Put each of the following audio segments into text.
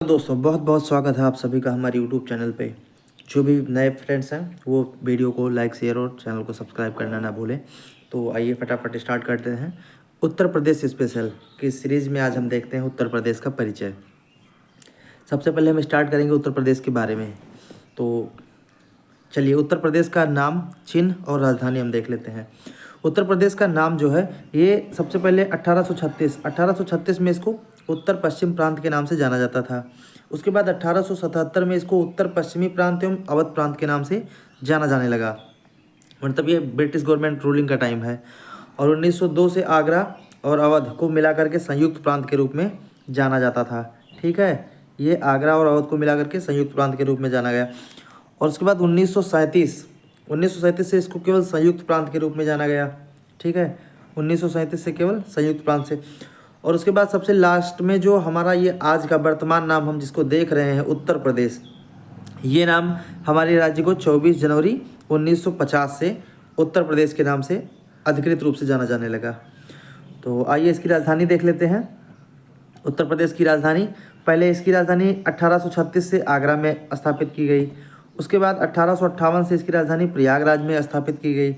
दोस्तों बहुत बहुत स्वागत है आप सभी का हमारे यूट्यूब चैनल पे। जो भी नए फ्रेंड्स हैं वो वीडियो को लाइक शेयर और चैनल को सब्सक्राइब करना ना भूलें। तो आइए फटाफट स्टार्ट करते हैं। उत्तर प्रदेश स्पेशल की सीरीज़ में आज हम देखते हैं उत्तर प्रदेश का परिचय। सबसे पहले हम स्टार्ट करेंगे उत्तर प्रदेश के बारे में। तो चलिए, उत्तर प्रदेश का नाम, चिन्ह और राजधानी हम देख लेते हैं। उत्तर प्रदेश का नाम जो है ये सबसे पहले 1836 में इसको उत्तर पश्चिम प्रांत के नाम से जाना जाता था। उसके बाद 1877 में इसको उत्तर पश्चिमी प्रांत एवं अवध प्रांत के नाम से जाना जाने लगा। मतलब ये ब्रिटिश गवर्नमेंट रूलिंग का टाइम है। और 1902 से आगरा और अवध को मिलाकर के संयुक्त प्रांत के रूप में जाना जाता था। ठीक है, ये आगरा और अवध को मिलाकर के संयुक्त प्रांत के रूप में जाना गया। और उसके बाद 1937 से इसको केवल संयुक्त प्रांत के रूप में जाना गया। ठीक है, 1937 से केवल संयुक्त प्रांत से। और उसके बाद सबसे लास्ट में जो हमारा ये आज का वर्तमान नाम हम जिसको देख रहे हैं उत्तर प्रदेश, ये नाम हमारे राज्य को 24 जनवरी 1950 से उत्तर प्रदेश के नाम से अधिकृत रूप से जाना जाने लगा। तो आइए इसकी राजधानी देख लेते हैं। उत्तर प्रदेश की राजधानी, पहले इसकी राजधानी 1836 से आगरा में स्थापित की गई। उसके बाद 1858 से इसकी राजधानी प्रयागराज में स्थापित की गई।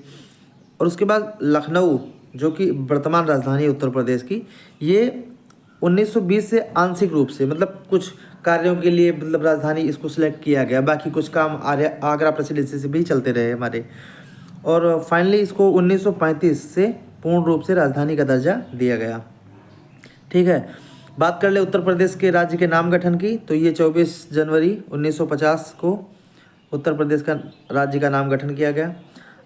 और उसके बाद लखनऊ, जो कि वर्तमान राजधानी है उत्तर प्रदेश की, ये 1920 से आंशिक रूप से, मतलब कुछ कार्यों के लिए मतलब राजधानी इसको सिलेक्ट किया गया। बाकी कुछ काम आगरा प्रेसिडेंसी से भी चलते रहे हमारे। और फाइनली इसको 1935 से पूर्ण रूप से राजधानी का दर्जा दिया गया। ठीक है, बात कर ले उत्तर प्रदेश के राज्य के नाम गठन की, तो ये 24 जनवरी 1950 को उत्तर प्रदेश का राज्य का नाम गठन किया गया।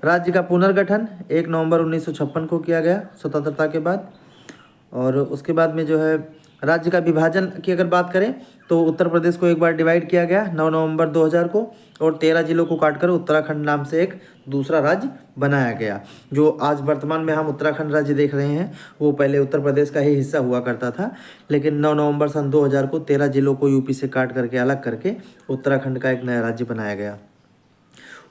राज्य का पुनर्गठन 1 नवंबर 1956 को किया गया स्वतंत्रता के बाद। और उसके बाद में जो है राज्य का विभाजन की अगर बात करें तो उत्तर प्रदेश को एक बार डिवाइड किया गया 9 नवंबर 2000 को, और 13 जिलों को काटकर उत्तराखंड नाम से एक दूसरा राज्य बनाया गया। जो आज वर्तमान में हम उत्तराखंड राज्य देख रहे हैं वो पहले उत्तर प्रदेश का ही हिस्सा हुआ करता था, लेकिन 9 नवंबर सन 2000 को 13 जिलों को यूपी से काट करके अलग करके उत्तराखंड का एक नया राज्य बनाया गया।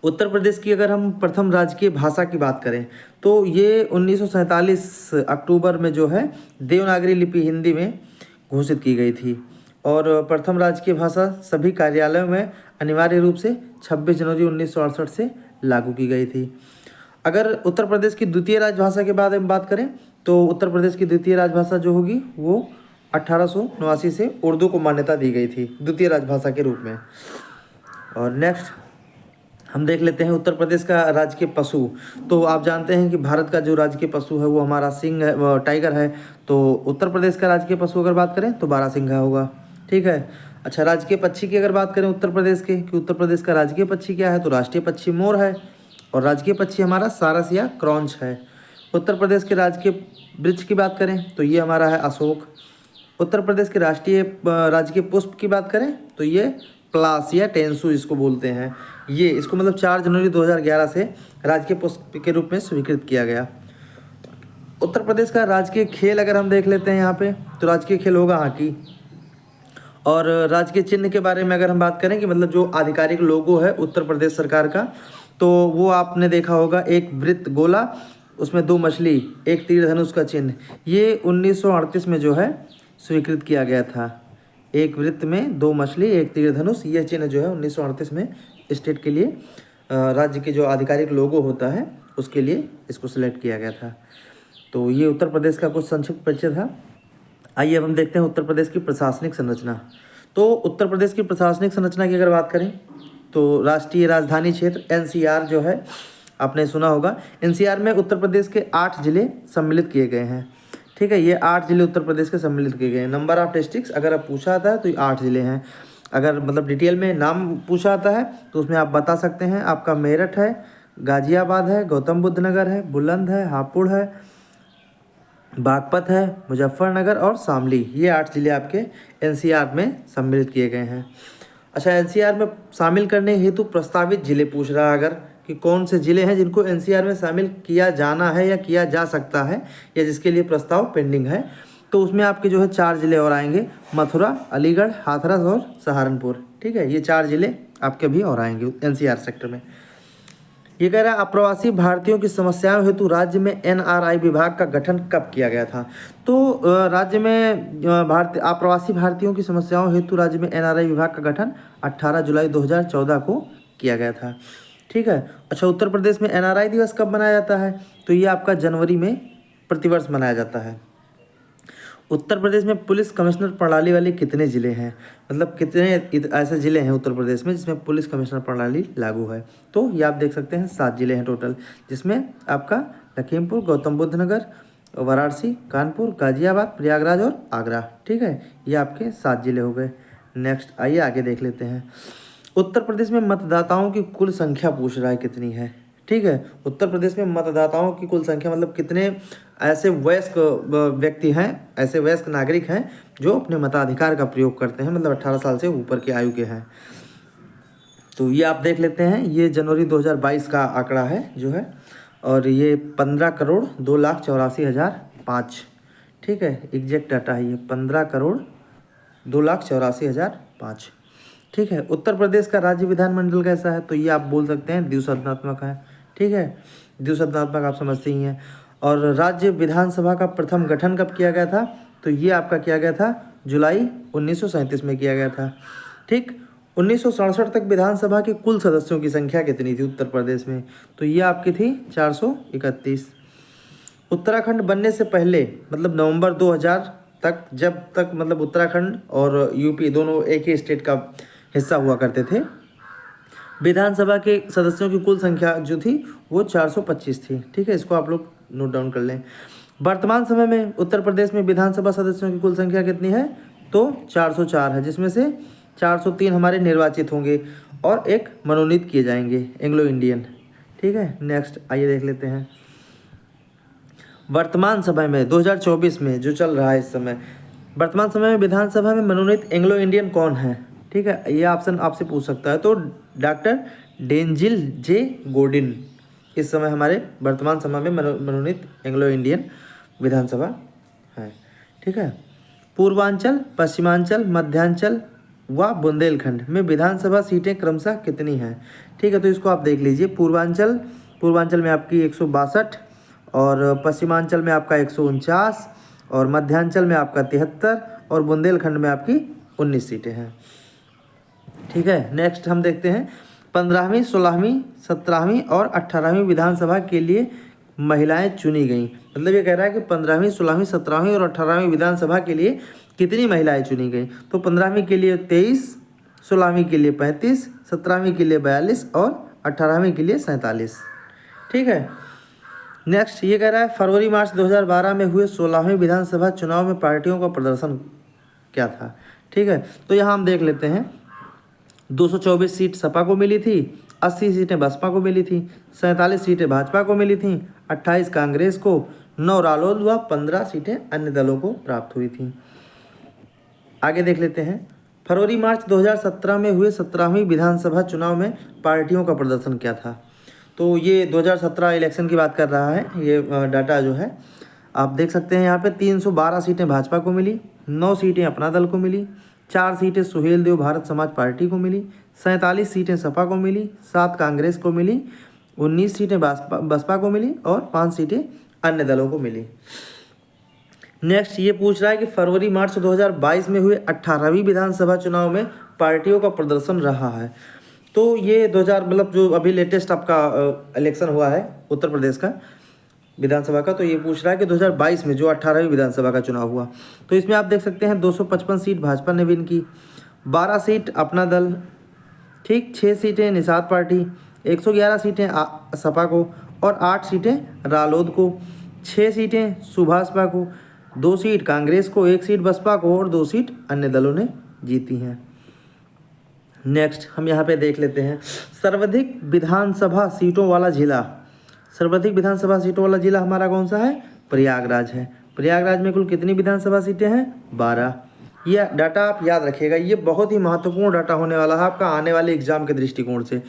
उत्तर प्रदेश की अगर हम प्रथम राजकीय भाषा की बात करें तो ये 1947 अक्टूबर में जो है देवनागरी लिपि हिंदी में घोषित की गई थी। और प्रथम राजकीय भाषा सभी कार्यालयों में अनिवार्य रूप से 26 जनवरी 1968 से लागू की गई थी। अगर उत्तर प्रदेश की द्वितीय राजभाषा के बारे में बात करें तो उत्तर प्रदेश की द्वितीय राजभाषा जो होगी वो 1889 से उर्दू को मान्यता दी गई थी द्वितीय राजभाषा के रूप में। और नेक्स्ट हम देख लेते हैं उत्तर प्रदेश का राजकीय पशु। तो आप जानते हैं कि भारत का जो राजकीय पशु है वो हमारा सिंह है, टाइगर है। तो उत्तर प्रदेश का राजकीय पशु अगर बात करें तो बारहसिंघा होगा। ठीक है, अच्छा, राजकीय पक्षी की अगर बात करें उत्तर प्रदेश के कि उत्तर प्रदेश का राजकीय पक्षी क्या है, तो राष्ट्रीय पक्षी मोर है। और राजकीय पक्षी हमारा सारस या क्रॉन्च है। उत्तर प्रदेश के राजकीय वृक्ष की बात करें तो ये हमारा है अशोक। उत्तर प्रदेश के राजकीय पुष्प की बात करें तो ये प्लास या टेंसू इसको बोलते हैं। ये इसको मतलब 4 जनवरी 2011 से राजकीय पुष्प के रूप में स्वीकृत किया गया। उत्तर प्रदेश का राजकीय खेल अगर हम देख लेते हैं यहाँ पे तो राजकीय खेल होगा हॉकी। और राजकीय चिन्ह के बारे में अगर हम बात करें कि मतलब जो आधिकारिक लोगो है उत्तर प्रदेश सरकार का, तो वो आपने देखा होगा, एक वृत्त गोला, उसमें 2 मछली, एक तीर धनुष का चिन्ह। ये 1938 में जो है स्वीकृत किया गया था। एक वृत्त में 2 मछली, एक तीर धनुष, ये चिन्ह जो है 1938 में स्टेट के लिए राज्य के जो आधिकारिक लोगो होता है उसके लिए इसको सिलेक्ट किया गया था। तो ये उत्तर प्रदेश का कुछ संक्षिप्त परिचय था। आइए अब हम देखते हैं उत्तर प्रदेश की प्रशासनिक संरचना। तो उत्तर प्रदेश की प्रशासनिक संरचना की अगर बात करें तो राष्ट्रीय राजधानी क्षेत्र NCR जो है आपने सुना होगा। NCR में उत्तर प्रदेश के 8 जिले सम्मिलित किए गए हैं। ठीक है, ये 8 जिले उत्तर प्रदेश के सम्मिलित किए गए हैं। नंबर ऑफ डिस्ट्रिक्ट्स अगर आप पूछा आता है तो ये 8 जिले हैं। अगर मतलब डिटेल में नाम पूछा आता है तो उसमें आप बता सकते हैं। आपका मेरठ है, गाजियाबाद है, गौतम बुद्ध नगर है, बुलंद है, हापुड़ है, बागपत है, मुजफ्फरनगर और शामली। ये 8 जिले आपके NCR में सम्मिलित किए गए हैं। अच्छा, NCR में शामिल करने हेतु प्रस्तावित जिले पूछ रहा है अगर कि कौन से ज़िले हैं जिनको NCR में शामिल किया जाना है या किया जा सकता है या जिसके लिए प्रस्ताव पेंडिंग है, तो उसमें आपके जो है 4 ज़िले और आएंगे, मथुरा, अलीगढ़, हाथरस और सहारनपुर। ठीक है, ये 4 ज़िले आपके भी और आएंगे NCR सेक्टर में। ये कह रहा है अप्रवासी भारतीयों की समस्याओं हेतु राज्य में एनआरआई विभाग का गठन कब किया गया था। तो राज्य में अप्रवासी भारतीयों की समस्याओं हेतु राज्य में एनआरआई विभाग का गठन 18 जुलाई 2014 को किया गया था। ठीक है। अच्छा, उत्तर प्रदेश में एनआरआई दिवस कब मनाया जाता है? तो ये आपका जनवरी में प्रतिवर्ष मनाया जाता है। उत्तर प्रदेश में पुलिस कमिश्नर प्रणाली वाले कितने ज़िले हैं? मतलब कितने ऐसे ज़िले हैं उत्तर प्रदेश में जिसमें पुलिस कमिश्नर प्रणाली लागू है? तो ये आप देख सकते हैं 7 ज़िले हैं टोटल, जिसमें आपका लखीमपुर, गौतम बुद्ध नगर, वाराणसी, कानपुर, गाजियाबाद, प्रयागराज और आगरा। ठीक है, ये आपके 7 ज़िले हो गए। नेक्स्ट आइए आगे देख लेते हैं। उत्तर प्रदेश में मतदाताओं की कुल संख्या पूछ रहा है कितनी है। ठीक है, उत्तर प्रदेश में मतदाताओं की कुल संख्या मतलब कितने ऐसे वयस्क व्यक्ति हैं, ऐसे वयस्क नागरिक हैं जो अपने मताधिकार का प्रयोग करते हैं, मतलब 18 साल से ऊपर की आयु के हैं। तो ये आप देख लेते हैं, ये जनवरी 2022 का आंकड़ा है जो है, और ये 15,02,84,005। ठीक है, एग्जैक्ट डाटा है ये 15,02,84,005। ठीक है। उत्तर प्रदेश का राज्य विधानमंडल कैसा है? तो ये आप बोल सकते हैं द्विसदनात्मक है। ठीक है, द्विसदनात्मक आप समझते ही हैं। और राज्य विधानसभा का प्रथम गठन कब किया गया था? तो ये आपका किया गया था जुलाई 1937 में किया गया था। ठीक, 1967 तक विधानसभा के कुल सदस्यों की संख्या कितनी थी उत्तर प्रदेश में? तो ये आपकी थी 431। उत्तराखंड बनने से पहले मतलब नवंबर 2000 तक, जब तक मतलब उत्तराखंड और यूपी दोनों एक ही स्टेट का हिस्सा हुआ करते थे, विधानसभा के सदस्यों की कुल संख्या जो थी वो 425 थी। ठीक है, इसको आप लोग नोट डाउन कर लें। वर्तमान समय में उत्तर प्रदेश में विधानसभा सदस्यों की कुल संख्या कितनी है? तो 404 है, जिसमें से 403 हमारे निर्वाचित होंगे और एक मनोनीत किए जाएंगे एंग्लो इंडियन। ठीक है, नेक्स्ट आइए देख लेते हैं। वर्तमान समय में 2024 में जो चल रहा है इस समय, वर्तमान समय में विधानसभा में मनोनीत एंग्लो इंडियन कौन है? ठीक है, ये ऑप्शन आपसे पूछ सकता है। तो डॉक्टर डेंजिल जे गोडिन इस समय हमारे वर्तमान समय में मनोनीत एंग्लो इंडियन विधानसभा है। ठीक है। पूर्वांचल, पश्चिमांचल, मध्यांचल व बुंदेलखंड में विधानसभा सीटें क्रमशः कितनी हैं? ठीक है, तो इसको आप देख लीजिए। पूर्वांचल में आपकी 162 और पश्चिमांचल में आपका 149 और मध्यांचल में आपका 73 और बुंदेलखंड में आपकी 19 सीटें हैं। ठीक है, नेक्स्ट हम देखते हैं 15वीं, 16वीं, 17वीं और 18वीं विधानसभा के लिए महिलाएं चुनी गईं। मतलब ये कह रहा है कि 15वीं, 16वीं, 17वीं और 18वीं विधानसभा के लिए कितनी महिलाएं चुनी गईं? तो 15वीं के लिए 23, 16वीं के लिए 35, 17वीं के लिए 42 और 18वीं के लिए 47। ठीक है। नेक्स्ट ये कह रहा है फरवरी मार्च 2012 में हुए 16वीं विधानसभा चुनाव में पार्टियों का प्रदर्शन क्या था? ठीक है, तो यहाँ हम देख लेते हैं। 224 सीट सपा को मिली थी, 80 सीटें बसपा को मिली थी, 47 सीटें भाजपा को मिली थी, 28 कांग्रेस को, 9 रालोद व 15 सीटें अन्य दलों को प्राप्त हुई थी। आगे देख लेते हैं। फरवरी मार्च 2017 में हुए 17वीं विधानसभा चुनाव में पार्टियों का प्रदर्शन क्या था? तो ये 2017 इलेक्शन की बात कर रहा है ये डाटा जो है, आप देख सकते हैं। यहाँ पे 312 सीटें भाजपा को मिली, 9 सीटें अपना दल को मिली, 4 सीटें सुहेल देव भारत समाज पार्टी को मिली, 47 सीटें सपा को मिली, 7 कांग्रेस को मिली, 19 सीटें बसपा को मिली और 5 सीटें अन्य दलों को मिली। नेक्स्ट ये पूछ रहा है कि फरवरी मार्च 2022 में हुए 18वीं विधानसभा चुनाव में पार्टियों का प्रदर्शन रहा है। तो ये 2000 मतलब जो अभी लेटेस्ट आपका इलेक्शन हुआ है उत्तर प्रदेश का विधानसभा का, तो ये पूछ रहा है कि 2022 में जो 18वीं विधानसभा का चुनाव हुआ, तो इसमें आप देख सकते हैं 255 सीट भाजपा ने विन की, 12 सीट अपना दल, ठीक, 6 सीटें निषाद पार्टी, 111 सीटें सपा को और 8 सीटें रालोद को, 6 सीटें सुभाषपा को, 2 सीट कांग्रेस को, 1 सीट बसपा को और 2 सीट अन्य दलों ने जीती हैं। नेक्स्ट हम यहाँ पे देख लेते हैं सर्वाधिक विधानसभा सीटों वाला जिला। सर्वाधिक विधानसभा सीटों वाला जिला हमारा कौन सा है? प्रयागराज है। प्रयागराज में कुल कितनी विधानसभा सीटें हैं? 12। यह डाटा आप याद रखिएगा, ये बहुत ही महत्वपूर्ण डाटा होने वाला है आपका आने वाले एग्जाम के दृष्टिकोण से।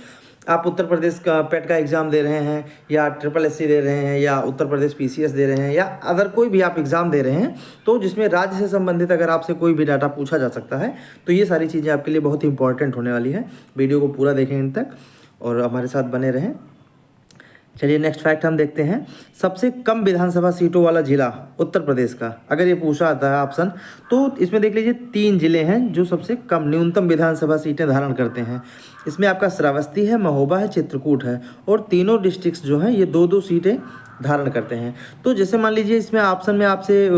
आप उत्तर प्रदेश का पेट का एग्ज़ाम दे रहे हैं या SSSC दे रहे हैं या उत्तर प्रदेश PCS दे रहे हैं या अदर कोई भी आप एग्ज़ाम दे रहे हैं, तो जिसमें राज्य से संबंधित अगर आपसे कोई भी डाटा पूछा जा सकता है तो ये सारी चीज़ें आपके लिए बहुत ही इंपॉर्टेंट होने वाली है। वीडियो को पूरा देखें इन तक और हमारे साथ बने रहें। चलिए नेक्स्ट फैक्ट हम देखते हैं। सबसे कम विधानसभा सीटों वाला जिला उत्तर प्रदेश का, अगर ये पूछा आता है ऑप्शन, तो इसमें देख लीजिए 3 जिले हैं जो सबसे कम न्यूनतम विधानसभा सीटें धारण करते हैं। इसमें आपका श्रावस्ती है, महोबा है, चित्रकूट है, और तीनों डिस्ट्रिक्ट्स जो हैं ये 2-2 सीटें धारण करते हैं। तो जैसे मान लीजिए इसमें ऑप्शन में आपसे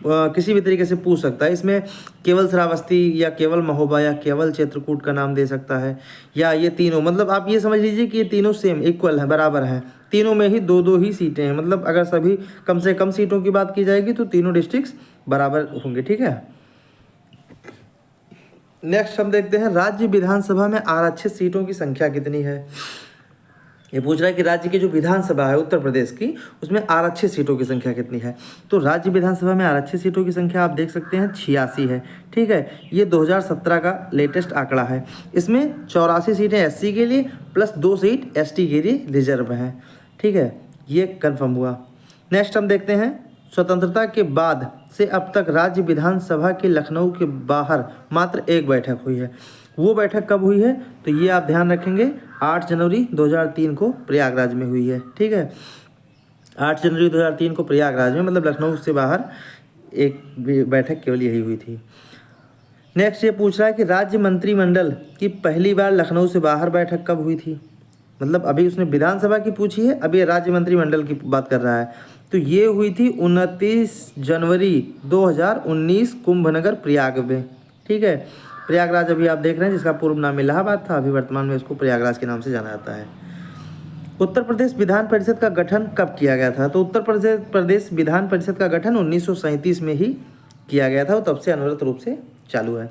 किसी भी तरीके से पूछ सकता है, इसमें केवल श्रावस्ती या केवल महोबा या केवल चित्रकूट का नाम दे सकता है, या ये तीनों, मतलब आप ये समझ लीजिए कि ये तीनों सेम इक्वल है, बराबर हैं, तीनों में ही 2-2 ही सीटें हैं। मतलब अगर सभी कम से कम सीटों की बात की जाएगी तो तीनों डिस्ट्रिक्ट्स बराबर होंगे। ठीक है, नेक्स्ट हम देखते हैं राज्य विधानसभा में आरक्षित सीटों की संख्या कितनी है। ये पूछ रहा है कि राज्य की जो विधानसभा है उत्तर प्रदेश की, उसमें आरक्षित सीटों की संख्या कितनी है। तो राज्य विधानसभा में आरक्षित सीटों की संख्या आप देख सकते हैं 86 है। ठीक है, ये 2017 का लेटेस्ट आंकड़ा है। इसमें 84 सीटें एससी के लिए प्लस 2 सीट एसटी के लिए रिजर्व हैं। ठीक है, ये कन्फर्म हुआ। नेक्स्ट हम देखते हैं, स्वतंत्रता के बाद से अब तक राज्य विधानसभा के लखनऊ के बाहर मात्र 1 बैठक हुई है। वो बैठक कब हुई है, तो ये आप ध्यान रखेंगे 8 जनवरी 2003 को प्रयागराज में हुई है। ठीक है, 8 जनवरी 2003 को प्रयागराज में, मतलब लखनऊ से बाहर एक बैठक केवल यही हुई थी। नेक्स्ट ये पूछ रहा है कि राज्य मंत्रिमंडल की पहली बार लखनऊ से बाहर बैठक कब हुई थी। मतलब अभी उसने विधानसभा की पूछी है, अभी राज्य मंत्रिमंडल की बात कर रहा है। तो ये हुई थी 29 जनवरी 2019 कुंभनगर प्रयाग में। ठीक है, प्रयागराज अभी आप देख रहे हैं, जिसका पूर्व नाम इलाहाबाद था, अभी वर्तमान में इसको प्रयागराज के नाम से जाना जाता है। उत्तर प्रदेश विधान परिषद का गठन कब किया गया था। तो उत्तर प्रदेश विधान परिषद का गठन 1937 में ही किया गया था, और तब से अनवरत रूप से चालू है।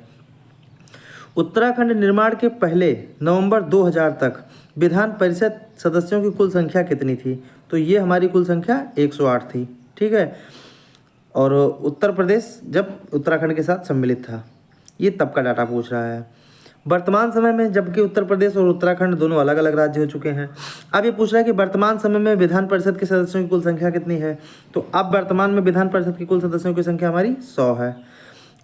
उत्तराखंड निर्माण के पहले नवंबर 2000 तक विधान परिषद सदस्यों की कुल संख्या कितनी थी। तो ये हमारी कुल संख्या 108 थी। ठीक है, और उत्तर प्रदेश जब उत्तराखंड के साथ सम्मिलित था, ये तब का डाटा पूछ रहा है। वर्तमान समय में, जबकि उत्तर प्रदेश और उत्तराखंड दोनों अलग अलग राज्य हो चुके हैं, अब ये पूछ रहा है कि वर्तमान समय में विधान परिषद के सदस्यों की कुल संख्या कितनी है। तो अब वर्तमान में विधान परिषद की कुल सदस्यों की संख्या हमारी 100 है।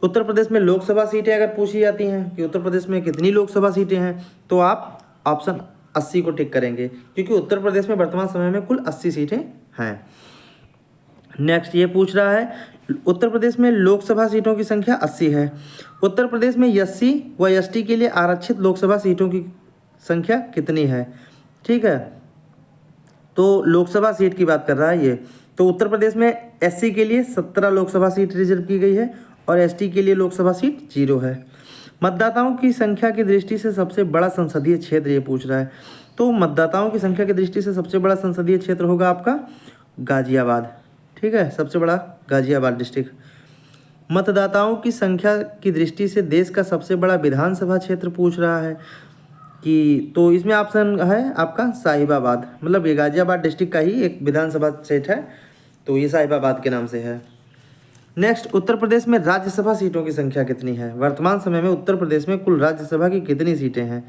उत्तर प्रदेश में लोकसभा सीटें अगर पूछी जाती हैं कि उत्तर प्रदेश में कितनी लोकसभा सीटें हैं, तो आप ऑप्शन 80 को टिक करेंगे, क्योंकि उत्तर प्रदेश में वर्तमान समय में कुल 80 सीटें हैं। नेक्स्ट ये पूछ रहा है, उत्तर प्रदेश में लोकसभा सीटों की संख्या 80 है। उत्तर प्रदेश में एससी व एसटी के लिए आरक्षित लोकसभा सीटों की संख्या कितनी है। ठीक है, तो लोकसभा सीट की बात कर रहा है ये। तो उत्तर प्रदेश में एससी के लिए 17 लोकसभा सीट रिजर्व की गई है, और एसटी के लिए लोकसभा सीट 0 है। मतदाताओं की संख्या की दृष्टि से सबसे बड़ा संसदीय क्षेत्र ये पूछ रहा है। तो मतदाताओं की संख्या की दृष्टि से सबसे बड़ा संसदीय क्षेत्र होगा आपका गाजियाबाद। ठीक है, सबसे बड़ा गाजियाबाद डिस्ट्रिक्ट। मतदाताओं की संख्या की दृष्टि से देश का सबसे बड़ा विधानसभा क्षेत्र पूछ रहा है कि, तो इसमें ऑप्शन है आपका साहिबाबाद, मतलब ये गाजियाबाद डिस्ट्रिक्ट का ही एक विधानसभा क्षेत्र है, तो ये साहिबाबाद के नाम से है। नेक्स्ट, उत्तर प्रदेश में राज्यसभा सीटों की संख्या कितनी है। वर्तमान समय में उत्तर प्रदेश में कुल राज्यसभा की कितनी सीटें हैं।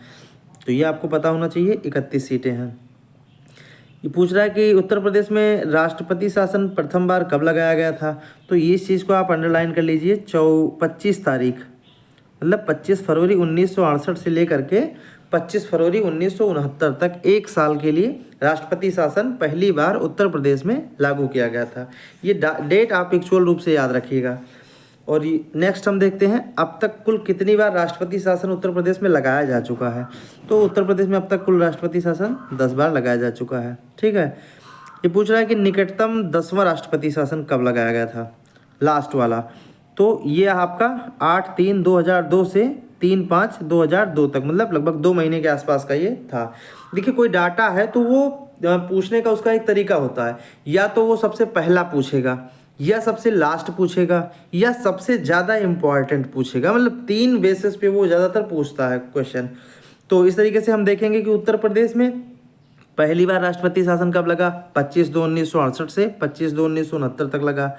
तो ये आपको पता होना चाहिए, 31 सीटें हैं। ये पूछ रहा है कि उत्तर प्रदेश में राष्ट्रपति शासन प्रथम बार कब लगाया गया था। तो ये इस चीज़ को आप अंडरलाइन कर लीजिए, 25 तारीख, मतलब 25 फरवरी 1968 से लेकर के 25 फरवरी 1969 तक 1 साल के लिए राष्ट्रपति शासन पहली बार उत्तर प्रदेश में लागू किया गया था। ये डेट आप एक्चुअल रूप से याद रखिएगा। और नेक्स्ट हम देखते हैं, अब तक कुल कितनी बार राष्ट्रपति शासन उत्तर प्रदेश में लगाया जा चुका है। तो उत्तर प्रदेश में अब तक कुल राष्ट्रपति शासन 10 बार लगाया जा चुका है। ठीक है, ये पूछ रहा है कि निकटतम 10वां राष्ट्रपति शासन कब लगाया गया था, लास्ट वाला। तो ये आपका 8/3/2002 से 3/5/2002 तक, मतलब लगभग 2 महीने के आसपास का ये था। देखिए, कोई डाटा है तो वो पूछने का उसका एक तरीका होता है, या तो वो सबसे पहला पूछेगा, या सबसे लास्ट पूछेगा, या सबसे ज़्यादा इम्पॉर्टेंट पूछेगा। मतलब 3 बेसिस पे वो ज़्यादातर पूछता है क्वेश्चन। तो इस तरीके से हम देखेंगे कि उत्तर प्रदेश में पहली बार राष्ट्रपति शासन कब लगा, 25/2/1968 से 25/2/1969 तक लगा।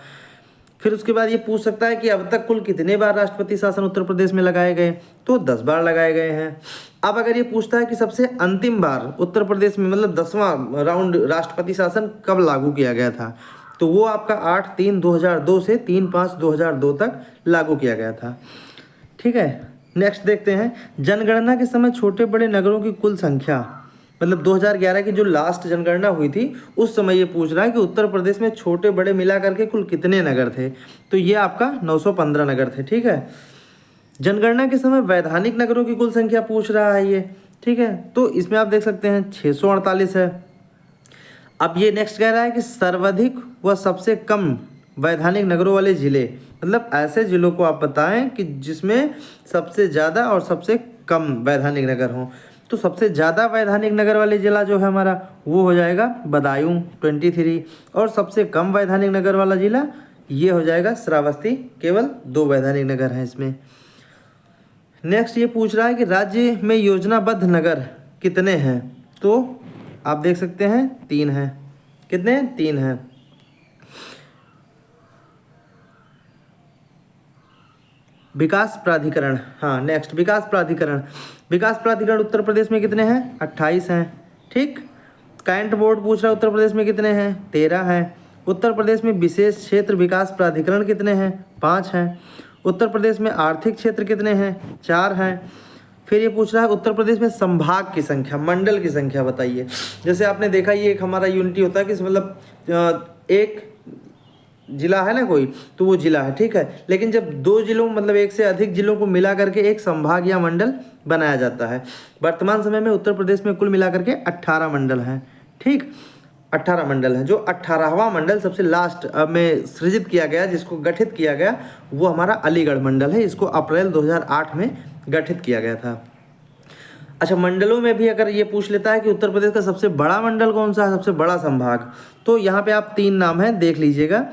फिर उसके बाद ये पूछ सकता है कि अब तक कुल कितने बार राष्ट्रपति शासन उत्तर प्रदेश में लगाए गए। तो 10 बार लगाए गए हैं। अब अगर ये पूछता है कि सबसे अंतिम बार उत्तर प्रदेश में, मतलब 10वां राउंड राष्ट्रपति शासन कब लागू किया गया था, तो वो आपका 8/3/2002 से 3/5/2002 तक लागू किया गया था। ठीक है, नेक्स्ट देखते हैं, जनगणना के समय छोटे बड़े नगरों की कुल संख्या, मतलब 2011 की जो लास्ट जनगणना हुई थी उस समय ये पूछ रहा है कि उत्तर प्रदेश में छोटे बड़े मिला करके कुल कितने नगर थे। तो ये आपका 915 नगर थे। ठीक है, जनगणना के समय वैधानिक नगरों की कुल संख्या पूछ रहा है ये। ठीक है, तो इसमें आप देख सकते हैं 648 है। अब ये नेक्स्ट कह रहा है कि सर्वाधिक व सबसे कम वैधानिक नगरों वाले जिले, मतलब ऐसे जिलों को आप बताएं कि जिसमें सबसे ज़्यादा और सबसे कम वैधानिक नगर हों। तो सबसे ज़्यादा वैधानिक नगर वाले जिला जो है हमारा वो हो जाएगा बदायूं 23, और सबसे कम वैधानिक नगर वाला जिला ये हो जाएगा श्रावस्ती, केवल 2 वैधानिक नगर हैं इसमें। नेक्स्ट ये पूछ रहा है कि राज्य में योजनाबद्ध नगर कितने हैं। तो आप देख सकते हैं 3 हैं। कितने? 3 हैं। विकास प्राधिकरण, हाँ नेक्स्ट विकास प्राधिकरण। विकास प्राधिकरण उत्तर प्रदेश में कितने हैं? 28 हैं। ठीक, कैंट बोर्ड पूछ रहा है उत्तर प्रदेश में कितने हैं? 13 हैं। उत्तर प्रदेश में विशेष क्षेत्र विकास प्राधिकरण कितने हैं? 5 हैं। उत्तर प्रदेश में आर्थिक क्षेत्र कितने हैं? 4 हैं। फिर ये पूछ रहा है उत्तर प्रदेश में संभाग की संख्या, मंडल की संख्या बताइए। जैसे आपने देखा ये एक हमारा यूनिटी होता है कि मतलब एक जिला है ना कोई, तो वो जिला है। ठीक है, लेकिन जब 2 जिलों मतलब एक से अधिक जिलों को मिला करके एक संभाग या मंडल बनाया जाता है। वर्तमान समय में उत्तर प्रदेश में कुल मिला करके 18 मंडल हैं। ठीक, 18 मंडल हैं। जो 18वां मंडल सबसे लास्ट में सृजित किया गया, जिसको गठित किया गया, वो हमारा अलीगढ़ मंडल है। इसको अप्रैल 2008 में गठित किया गया था। अच्छा, मंडलों में भी अगर ये पूछ लेता है कि उत्तर प्रदेश का सबसे बड़ा मंडल कौन सा है, सबसे बड़ा संभाग, तो यहाँ पे आप 3 नाम हैं, देख लीजिएगा,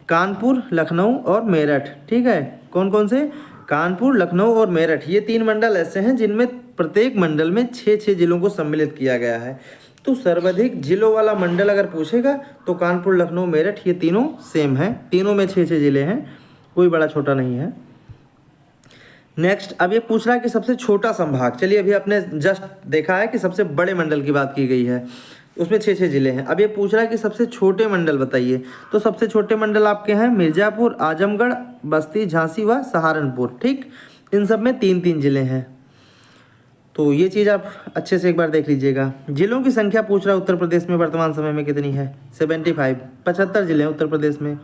कानपुर, लखनऊ और मेरठ। ठीक है, कौन कौन से? कानपुर, लखनऊ और मेरठ। ये 3 मंडल ऐसे हैं जिनमें प्रत्येक मंडल में 6-6 जिलों को सम्मिलित किया गया है। तो सर्वाधिक जिलों वाला मंडल अगर पूछेगा तो कानपुर, लखनऊ, मेरठ, ये तीनों सेम हैं। तीनों में 6-6 जिले हैं, कोई बड़ा छोटा नहीं है। नेक्स्ट अब ये पूछ रहा है कि सबसे छोटा संभाग। चलिए, अभी आपने जस्ट देखा है कि सबसे बड़े मंडल की बात की गई है, उसमें 6-6 जिले हैं। अब ये पूछ रहा है कि सबसे छोटे मंडल बताइए। तो सबसे छोटे मंडल आपके हैं मिर्ज़ापुर, आजमगढ़, बस्ती, झांसी व सहारनपुर। ठीक, इन सब में 3-3 जिले हैं। तो ये चीज़ आप अच्छे से एक बार देख लीजिएगा। जिलों की संख्या पूछ रहा है उत्तर प्रदेश में वर्तमान समय में कितनी है? 75, 75 जिले हैं उत्तर प्रदेश में।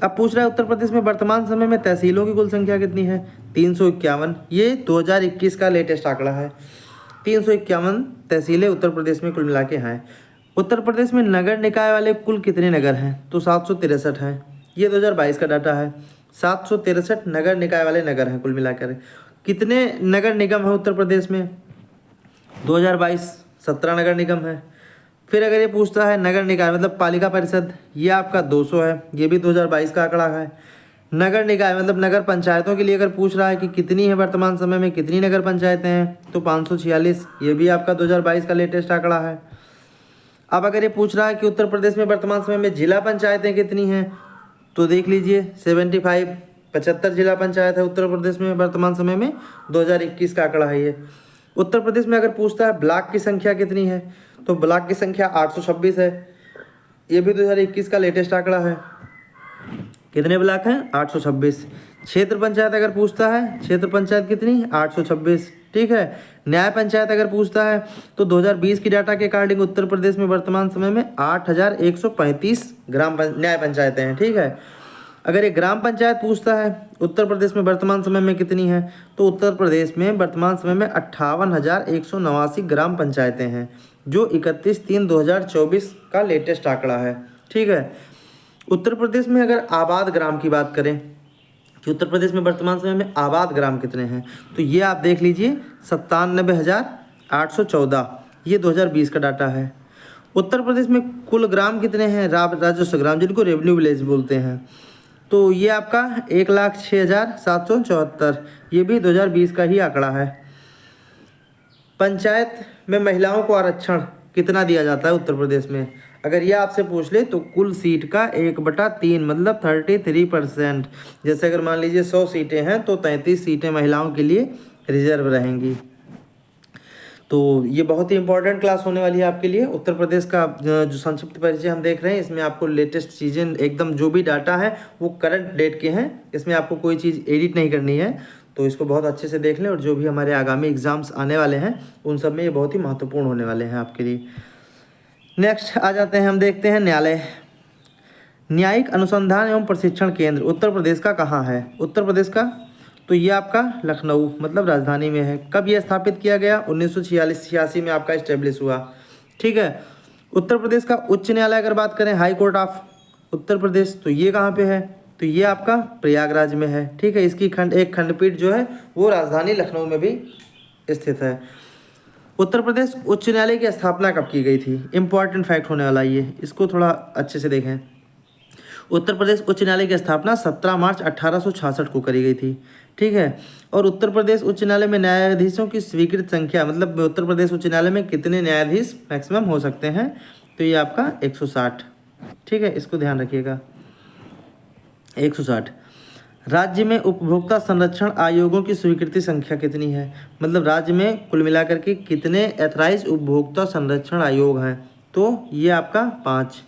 अब पूछ रहा है उत्तर प्रदेश में वर्तमान समय में तहसीलों की कुल संख्या कितनी है? 351। ये 2021 का लेटेस्ट आंकड़ा है। 351 तहसीलें उत्तर प्रदेश में कुल मिला के हैं। उत्तर प्रदेश में नगर निकाय वाले कुल कितने नगर हैं? तो 763 हैं। ये 2022 का डाटा है। 763 नगर निकाय वाले नगर हैं कुल मिलाकर। कितने नगर निगम है उत्तर प्रदेश में? 2022 17 नगर निगम है। फिर अगर ये पूछता है नगर निकाय मतलब पालिका परिषद, ये आपका 200 है। ये भी 2022 का आंकड़ा है। नगर निकाय मतलब नगर पंचायतों के लिए अगर पूछ रहा है कि कितनी है वर्तमान समय में, कितनी नगर पंचायतें हैं, तो 546। ये भी आपका 2022 का लेटेस्ट आंकड़ा है। अब अगर ये पूछ रहा है कि उत्तर प्रदेश में वर्तमान समय में जिला पंचायतें कितनी हैं, तो देख लीजिए 75, 75 जिला पंचायत है उत्तर प्रदेश में वर्तमान समय में। 2021 का आंकड़ा है ये। उत्तर प्रदेश में अगर पूछता है ब्लॉक की संख्या कितनी है, तो ब्लॉक की संख्या 826 है। ये भी 2021 का लेटेस्ट आंकड़ा है। कितने ब्लॉक हैं? 826। क्षेत्र पंचायत अगर पूछता है, क्षेत्र पंचायत कितनी? 826। ठीक है। न्याय पंचायत अगर पूछता है तो 2020 की डाटा के अकॉर्डिंग उत्तर प्रदेश में वर्तमान समय में 8135 न्याय पंचायतें हैं। ठीक है। अगर ये ग्राम पंचायत पूछता है उत्तर प्रदेश में वर्तमान समय में कितनी है, तो उत्तर प्रदेश में वर्तमान समय में 58,189 ग्राम पंचायतें हैं, जो 31/3/2024 का लेटेस्ट आंकड़ा है। ठीक है। उत्तर प्रदेश में अगर आबाद ग्राम की बात करें कि उत्तर प्रदेश में वर्तमान समय में आबाद ग्राम कितने हैं, तो ये आप देख लीजिए 97,814। ये 2020 का डाटा है। उत्तर प्रदेश में कुल ग्राम कितने हैं? राजस्व ग्राम, जिनको रेवेन्यू विलेज बोलते हैं, तो ये आपका 1,06,774। ये भी 2020 का ही आंकड़ा है। पंचायत में महिलाओं को आरक्षण कितना दिया जाता है उत्तर प्रदेश में? अगर ये आपसे पूछ ले तो कुल सीट का 1/3 मतलब 33%। जैसे अगर मान लीजिए 100 सीटें हैं तो 33 सीटें महिलाओं के लिए रिजर्व रहेंगी। तो ये बहुत ही इंपॉर्टेंट क्लास होने वाली है आपके लिए। उत्तर प्रदेश का जो संक्षिप्त परिचय हम देख रहे हैं, इसमें आपको लेटेस्ट चीज़ें एकदम जो भी डाटा है वो करंट डेट के हैं, इसमें आपको कोई चीज़ एडिट नहीं करनी है। तो इसको बहुत अच्छे से देख लें, और जो भी हमारे आगामी एग्ज़ाम्स आने वाले हैं उन सब में ये बहुत ही महत्वपूर्ण होने वाले हैं आपके लिए। नेक्स्ट आ जाते हैं, हम देखते हैं न्यायालय। न्यायिक अनुसंधान एवं प्रशिक्षण केंद्र उत्तर प्रदेश का कहाँ है? उत्तर प्रदेश का तो ये आपका लखनऊ मतलब राजधानी में है। कब ये स्थापित किया गया? 1946-86 में आपका इस्टेब्लिश हुआ। ठीक है। उत्तर प्रदेश का उच्च न्यायालय अगर बात करें, high court of Uttar Pradesh, तो ये कहाँ पे है? तो ये आपका प्रयागराज में है। ठीक है। इसकी एक खंडपीठ जो है वो राजधानी लखनऊ में भी स्थित है। उत्तर प्रदेश उच्च न्यायालय की स्थापना कब की गई थी? इंपॉर्टेंट फैक्ट होने वाला ये, इसको थोड़ा अच्छे से देखें। उत्तर प्रदेश उच्च न्यायालय की स्थापना 17 मार्च 1866 को करी गई थी। ठीक है। और उत्तर प्रदेश उच्च न्यायालय में न्यायाधीशों की स्वीकृत संख्या, मतलब उत्तर प्रदेश उच्च न्यायालय में कितने न्यायाधीश मैक्सिमम हो सकते हैं? तो ये आपका 160। ठीक है, इसको ध्यान रखिएगा, 160। राज्य में उपभोक्ता संरक्षण आयोगों की स्वीकृति संख्या कितनी है? मतलब राज्य में कुल मिलाकर के कितने एथराइज उपभोक्ता संरक्षण आयोग हैं? तो ये आपका 5।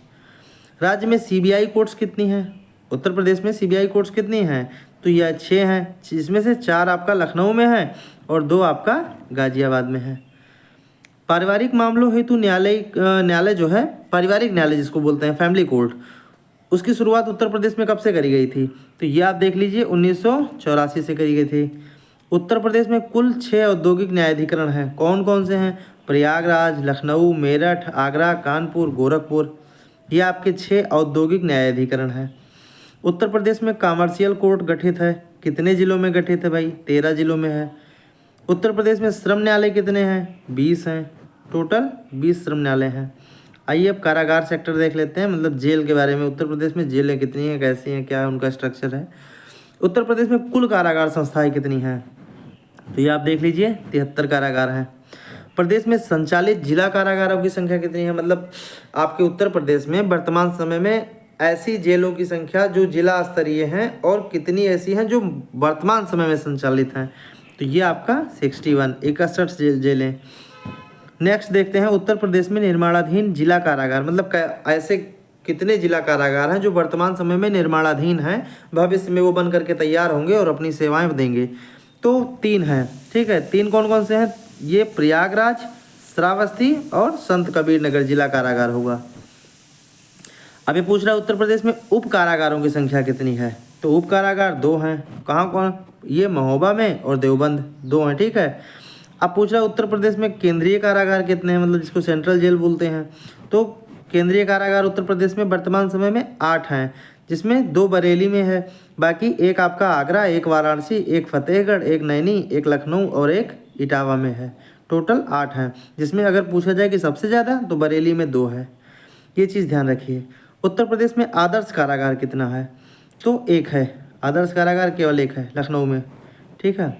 राज्य में सीबीआई कोर्ट्स कितनी हैं? उत्तर प्रदेश में सीबीआई कोर्ट्स कितनी हैं? तो यह 6 हैं, जिसमें से 4 आपका लखनऊ में है और 2 आपका गाजियाबाद में है। पारिवारिक मामलों हेतु न्यायालय जो है, पारिवारिक न्यायालय जिसको बोलते हैं, फैमिली कोर्ट, उसकी शुरुआत उत्तर प्रदेश में कब से करी गई थी? तो ये आप देख लीजिए 1984 से करी गई थी। उत्तर प्रदेश में कुल 6 औद्योगिक न्यायाधिकरण हैं। कौन कौन से हैं? प्रयागराज, लखनऊ, मेरठ, आगरा, कानपुर, गोरखपुर। ये आपके 6 औद्योगिक न्यायाधिकरण हैं। उत्तर प्रदेश में कॉमर्शियल कोर्ट गठित है। कितने जिलों में गठित है भाई? 13 जिलों में है। उत्तर प्रदेश में श्रम न्यायालय कितने हैं? 20 हैं। टोटल 20 श्रम न्यायालय हैं। आइए अब कारागार सेक्टर देख लेते हैं, मतलब जेल के बारे में। उत्तर प्रदेश में जेलें कितनी हैं, कैसी हैं, क्या उनका स्ट्रक्चर है। उत्तर प्रदेश में कुल कारागार संस्थाएं कितनी हैं? तो ये आप देख लीजिए 73 कारागार हैं। प्रदेश में संचालित जिला कारागारों की संख्या कितनी है? मतलब आपके उत्तर प्रदेश में वर्तमान समय में ऐसी जेलों की संख्या जो जिला स्तरीय हैं और कितनी ऐसी हैं जो वर्तमान समय में संचालित हैं? तो ये आपका 61 जेलें। नेक्स्ट देखते हैं, उत्तर प्रदेश में निर्माणाधीन जिला कारागार, मतलब ऐसे कितने जिला कारागार हैं जो वर्तमान समय में निर्माणाधीन हैं, भविष्य में वो बन करके तैयार होंगे और अपनी सेवाएं देंगे? तो 3 हैं। ठीक है। 3 कौन कौन से हैं? ये प्रयागराज, श्रावस्ती और संत कबीर नगर जिला कारागार होगा। अब ये पूछ रहा है उत्तर प्रदेश में उप कारागारों की संख्या कितनी है? तो उप कारागार 2 हैं। कहाँ कौन? ये महोबा में और देवबंद 2 हैं। ठीक है। अब पूछ रहा है उत्तर प्रदेश में केंद्रीय कारागार कितने हैं, मतलब जिसको सेंट्रल जेल बोलते हैं? तो केंद्रीय कारागार उत्तर प्रदेश में वर्तमान समय में 8 हैं, जिसमें 2 बरेली में है, बाकी एक आपका आगरा, एक वाराणसी, एक फतेहगढ़, एक नैनी, एक लखनऊ और एक इटावा में है। टोटल 8 हैं, जिसमें अगर पूछा जाए कि सबसे ज़्यादा तो बरेली में 2 है। ये चीज़ ध्यान रखिए। उत्तर प्रदेश में आदर्श कारागार कितना है? तो 1 है। आदर्श कारागार केवल 1 है लखनऊ में। ठीक है।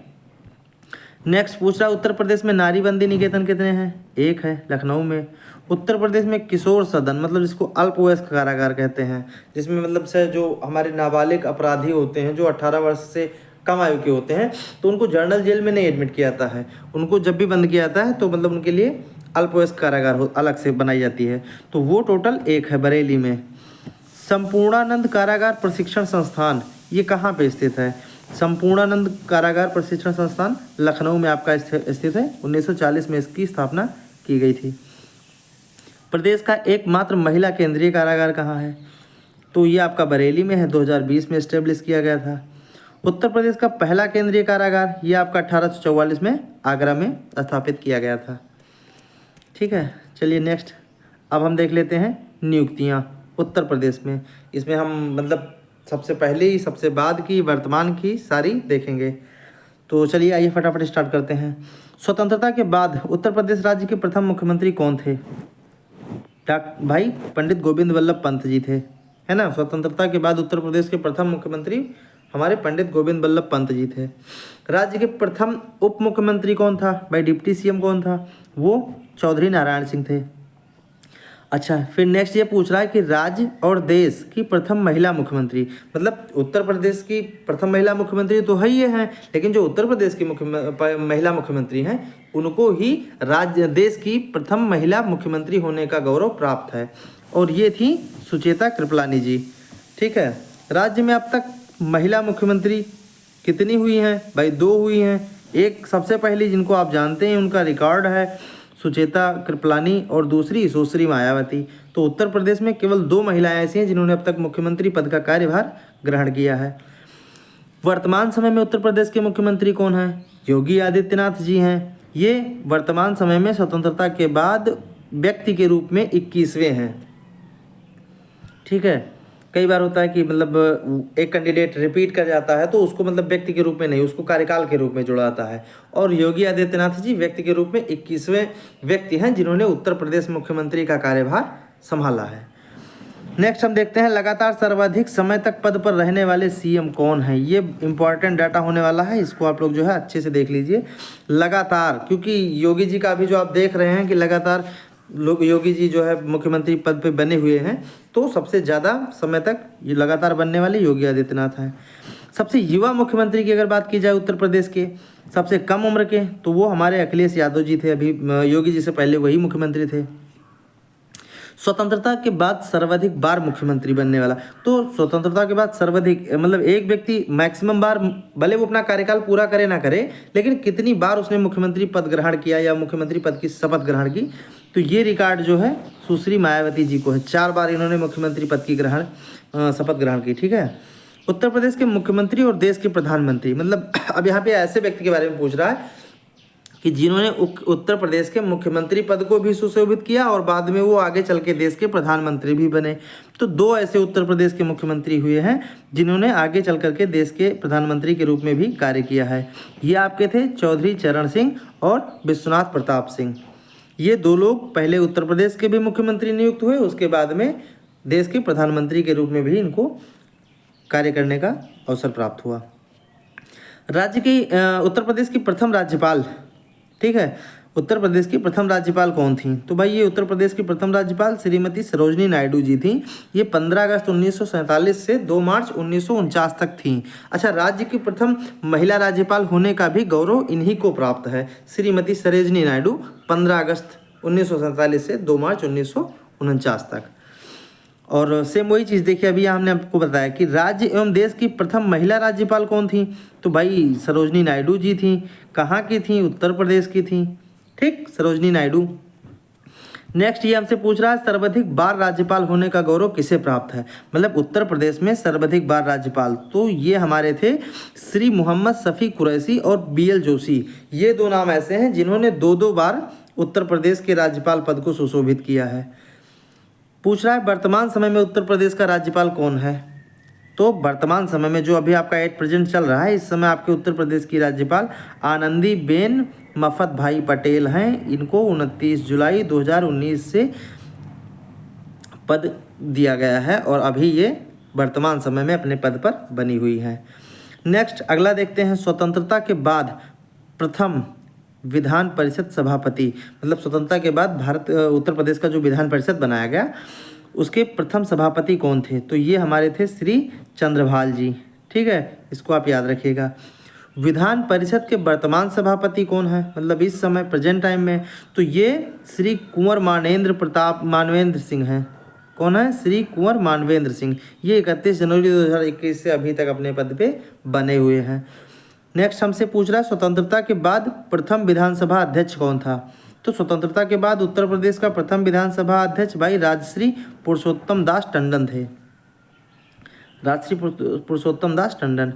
नेक्स्ट पूछ रहा है उत्तर प्रदेश में नारीबंदी निकेतन कितने हैं? 1 है लखनऊ में। उत्तर प्रदेश में किशोर सदन, मतलब जिसको अल्पवयस्क कारागार कहते हैं, जिसमें मतलब से जो हमारे नाबालिग अपराधी होते हैं जो 18 वर्ष से कम आयु के होते हैं, तो उनको जर्नल जेल में नहीं एडमिट किया जाता है। उनको जब भी बंद किया जाता है तो मतलब उनके लिए अल्पवयस्क कारागार अलग से बनाई जाती है। तो वो टोटल 1 है बरेली में। संपूर्णानंद कारागार प्रशिक्षण संस्थान ये कहाँ पे स्थित है? संपूर्णानंद कारागार प्रशिक्षण संस्थान लखनऊ में आपका स्थित है। 1940 में इसकी स्थापना की गई थी। प्रदेश का एकमात्र महिला केंद्रीय कारागार कहाँ है? तो ये आपका बरेली में है, 2020 में इस्टेब्लिश किया गया था। उत्तर प्रदेश का पहला केंद्रीय कारागार ये आपका 1844 में आगरा में स्थापित किया गया था। ठीक है। चलिए नेक्स्ट अब हम देख लेते हैं नियुक्तियाँ उत्तर प्रदेश में। इसमें हम मतलब सबसे पहले, सबसे बाद की, वर्तमान की सारी देखेंगे। तो चलिए आइए फटाफट स्टार्ट करते हैं। स्वतंत्रता के बाद उत्तर प्रदेश राज्य के प्रथम मुख्यमंत्री कौन थे? भाई पंडित गोविंद वल्लभ पंत जी थे, है ना। स्वतंत्रता के बाद उत्तर प्रदेश के प्रथम मुख्यमंत्री हमारे पंडित गोविंद वल्लभ पंत जी थे। राज्य के प्रथम उप मुख्यमंत्री कौन था? भाई डिप्टी सीएम कौन था? वो चौधरी नारायण सिंह थे। अच्छा, फिर नेक्स्ट ये पूछ रहा है कि राज्य और देश की प्रथम महिला मुख्यमंत्री, मतलब उत्तर प्रदेश की प्रथम महिला मुख्यमंत्री तो है ये हैं, लेकिन जो उत्तर प्रदेश की महिला मुख्यमंत्री हैं उनको ही राज्य देश की प्रथम महिला मुख्यमंत्री होने का गौरव प्राप्त है, और ये थी सुचेता कृपलानी जी। ठीक है। राज्य में अब तक महिला मुख्यमंत्री कितनी हुई हैं भाई? 2 हुई हैं। एक सबसे पहली जिनको आप जानते हैं, उनका रिकॉर्ड है सुचेता कृपलानी और दूसरी सुश्री मायावती। तो उत्तर प्रदेश में केवल 2 महिलाएं ऐसी हैं जिन्होंने अब तक मुख्यमंत्री पद का कार्यभार ग्रहण किया है। वर्तमान समय में उत्तर प्रदेश के मुख्यमंत्री कौन हैं? योगी आदित्यनाथ जी हैं। ये वर्तमान समय में स्वतंत्रता के बाद व्यक्ति के रूप में 21वें हैं। ठीक है, कई बार होता है कि मतलब एक कैंडिडेट रिपीट कर जाता है तो उसको मतलब व्यक्ति के रूप में नहीं, उसको कार्यकाल के रूप में जोड़ा जाता है। और योगी आदित्यनाथ जी व्यक्ति के रूप में 21वें व्यक्ति हैं जिन्होंने उत्तर प्रदेश मुख्यमंत्री का कार्यभार संभाला है। नेक्स्ट हम देखते हैं, लगातार सर्वाधिक समय तक पद पर रहने वाले सीएम कौन है? ये इंपॉर्टेंट डाटा होने वाला है, इसको आप लोग जो है अच्छे से देख लीजिए। लगातार, क्योंकि योगी जी का अभी जो आप देख रहे हैं कि लगातार लोग योगी जी जो है मुख्यमंत्री पद पे बने हुए हैं, तो सबसे ज़्यादा समय तक ये लगातार बनने वाले योगी आदित्यनाथ हैं। सबसे युवा मुख्यमंत्री की अगर बात की जाए उत्तर प्रदेश के, सबसे कम उम्र के, तो वो हमारे अखिलेश यादव जी थे। अभी योगी जी से पहले वही मुख्यमंत्री थे। स्वतंत्रता के बाद सर्वाधिक बार मुख्यमंत्री बनने वाला, तो स्वतंत्रता के बाद सर्वाधिक मतलब एक व्यक्ति मैक्सिमम बार, भले वो अपना कार्यकाल पूरा करे ना करे, लेकिन कितनी बार उसने मुख्यमंत्री पद ग्रहण किया या मुख्यमंत्री पद की शपथ ग्रहण की, तो ये रिकॉर्ड जो है सुश्री मायावती जी को है। 4 बार इन्होंने मुख्यमंत्री पद की शपथ ग्रहण की। ठीक है, उत्तर प्रदेश के मुख्यमंत्री और देश के प्रधानमंत्री, मतलब अब यहाँ पे ऐसे व्यक्ति के बारे में पूछ रहा है कि जिन्होंने उत्तर प्रदेश के मुख्यमंत्री पद को भी सुशोभित किया और बाद में वो आगे चल के देश के प्रधानमंत्री भी बने। तो 2 ऐसे उत्तर प्रदेश के मुख्यमंत्री हुए हैं जिन्होंने आगे चल करके देश के प्रधानमंत्री के रूप में भी कार्य किया है। ये आपके थे चौधरी चरण सिंह और विश्वनाथ प्रताप सिंह। ये 2 लोग पहले उत्तर प्रदेश के भी मुख्यमंत्री नियुक्त हुए, उसके बाद में देश के प्रधानमंत्री के रूप में भी इनको कार्य करने का अवसर प्राप्त हुआ। राज्य की उत्तर प्रदेश की प्रथम राज्यपाल, ठीक है, उत्तर प्रदेश की प्रथम राज्यपाल कौन थी? तो भाई ये उत्तर प्रदेश की प्रथम राज्यपाल श्रीमती सरोजनी नायडू जी थी। ये 15 अगस्त 1947 से 2 मार्च 1949 तक थी। अच्छा, राज्य की प्रथम महिला राज्यपाल होने का भी गौरव इन्हीं को प्राप्त है, श्रीमती सरोजनी नायडू, 15 अगस्त 1947 से 2 मार्च 1949 तक। और सेम वही चीज़ देखिए, अभी हमने आपको बताया कि राज्य एवं देश की प्रथम महिला राज्यपाल कौन थी? तो भाई सरोजनी नायडू जी थी। कहाँ की थी? उत्तर प्रदेश की थी। ठीक, सरोजनी नायडू। नेक्स्ट ये हमसे पूछ रहा है, सर्वाधिक बार राज्यपाल होने का गौरव किसे प्राप्त है? मतलब उत्तर प्रदेश में सर्वाधिक बार राज्यपाल, तो ये हमारे थे श्री मोहम्मद शफी कुरैशी और BL जोशी। ये 2 नाम ऐसे हैं जिन्होंने 2-2 बार उत्तर प्रदेश के राज्यपाल पद को सुशोभित किया है। पूछ रहा है वर्तमान समय में उत्तर प्रदेश का राज्यपाल कौन है? तो वर्तमान समय में जो अभी आपका एट प्रेजेंट चल रहा है, इस समय आपके उत्तर प्रदेश की राज्यपाल आनंदीबेन मफत भाई पटेल हैं। इनको 29 जुलाई 2019 से पद दिया गया है और अभी ये वर्तमान समय में अपने पद पर बनी हुई हैं। नेक्स्ट अगला देखते हैं, स्वतंत्रता के बाद प्रथम विधान परिषद सभापति, मतलब स्वतंत्रता के बाद उत्तर प्रदेश का जो विधान परिषद बनाया गया उसके प्रथम सभापति कौन थे? तो ये हमारे थे श्री चंद्रभाल जी। ठीक है, इसको आप याद रखिएगा। विधान परिषद के वर्तमान सभापति कौन है, मतलब इस समय प्रेजेंट टाइम में? तो ये श्री कुंवर मानवेंद्र सिंह हैं। कौन है? श्री कुंवर मानवेंद्र सिंह। ये 31 जनवरी 2021 से अभी तक अपने पद पे बने हुए हैं। नेक्स्ट हमसे पूछ रहा है, स्वतंत्रता के बाद प्रथम विधानसभा अध्यक्ष कौन था? तो स्वतंत्रता के बाद उत्तर प्रदेश का प्रथम विधानसभा अध्यक्ष भाई राजश्री पुरुषोत्तम दास टंडन थे। राजश्री पुरुषोत्तम दास टंडन।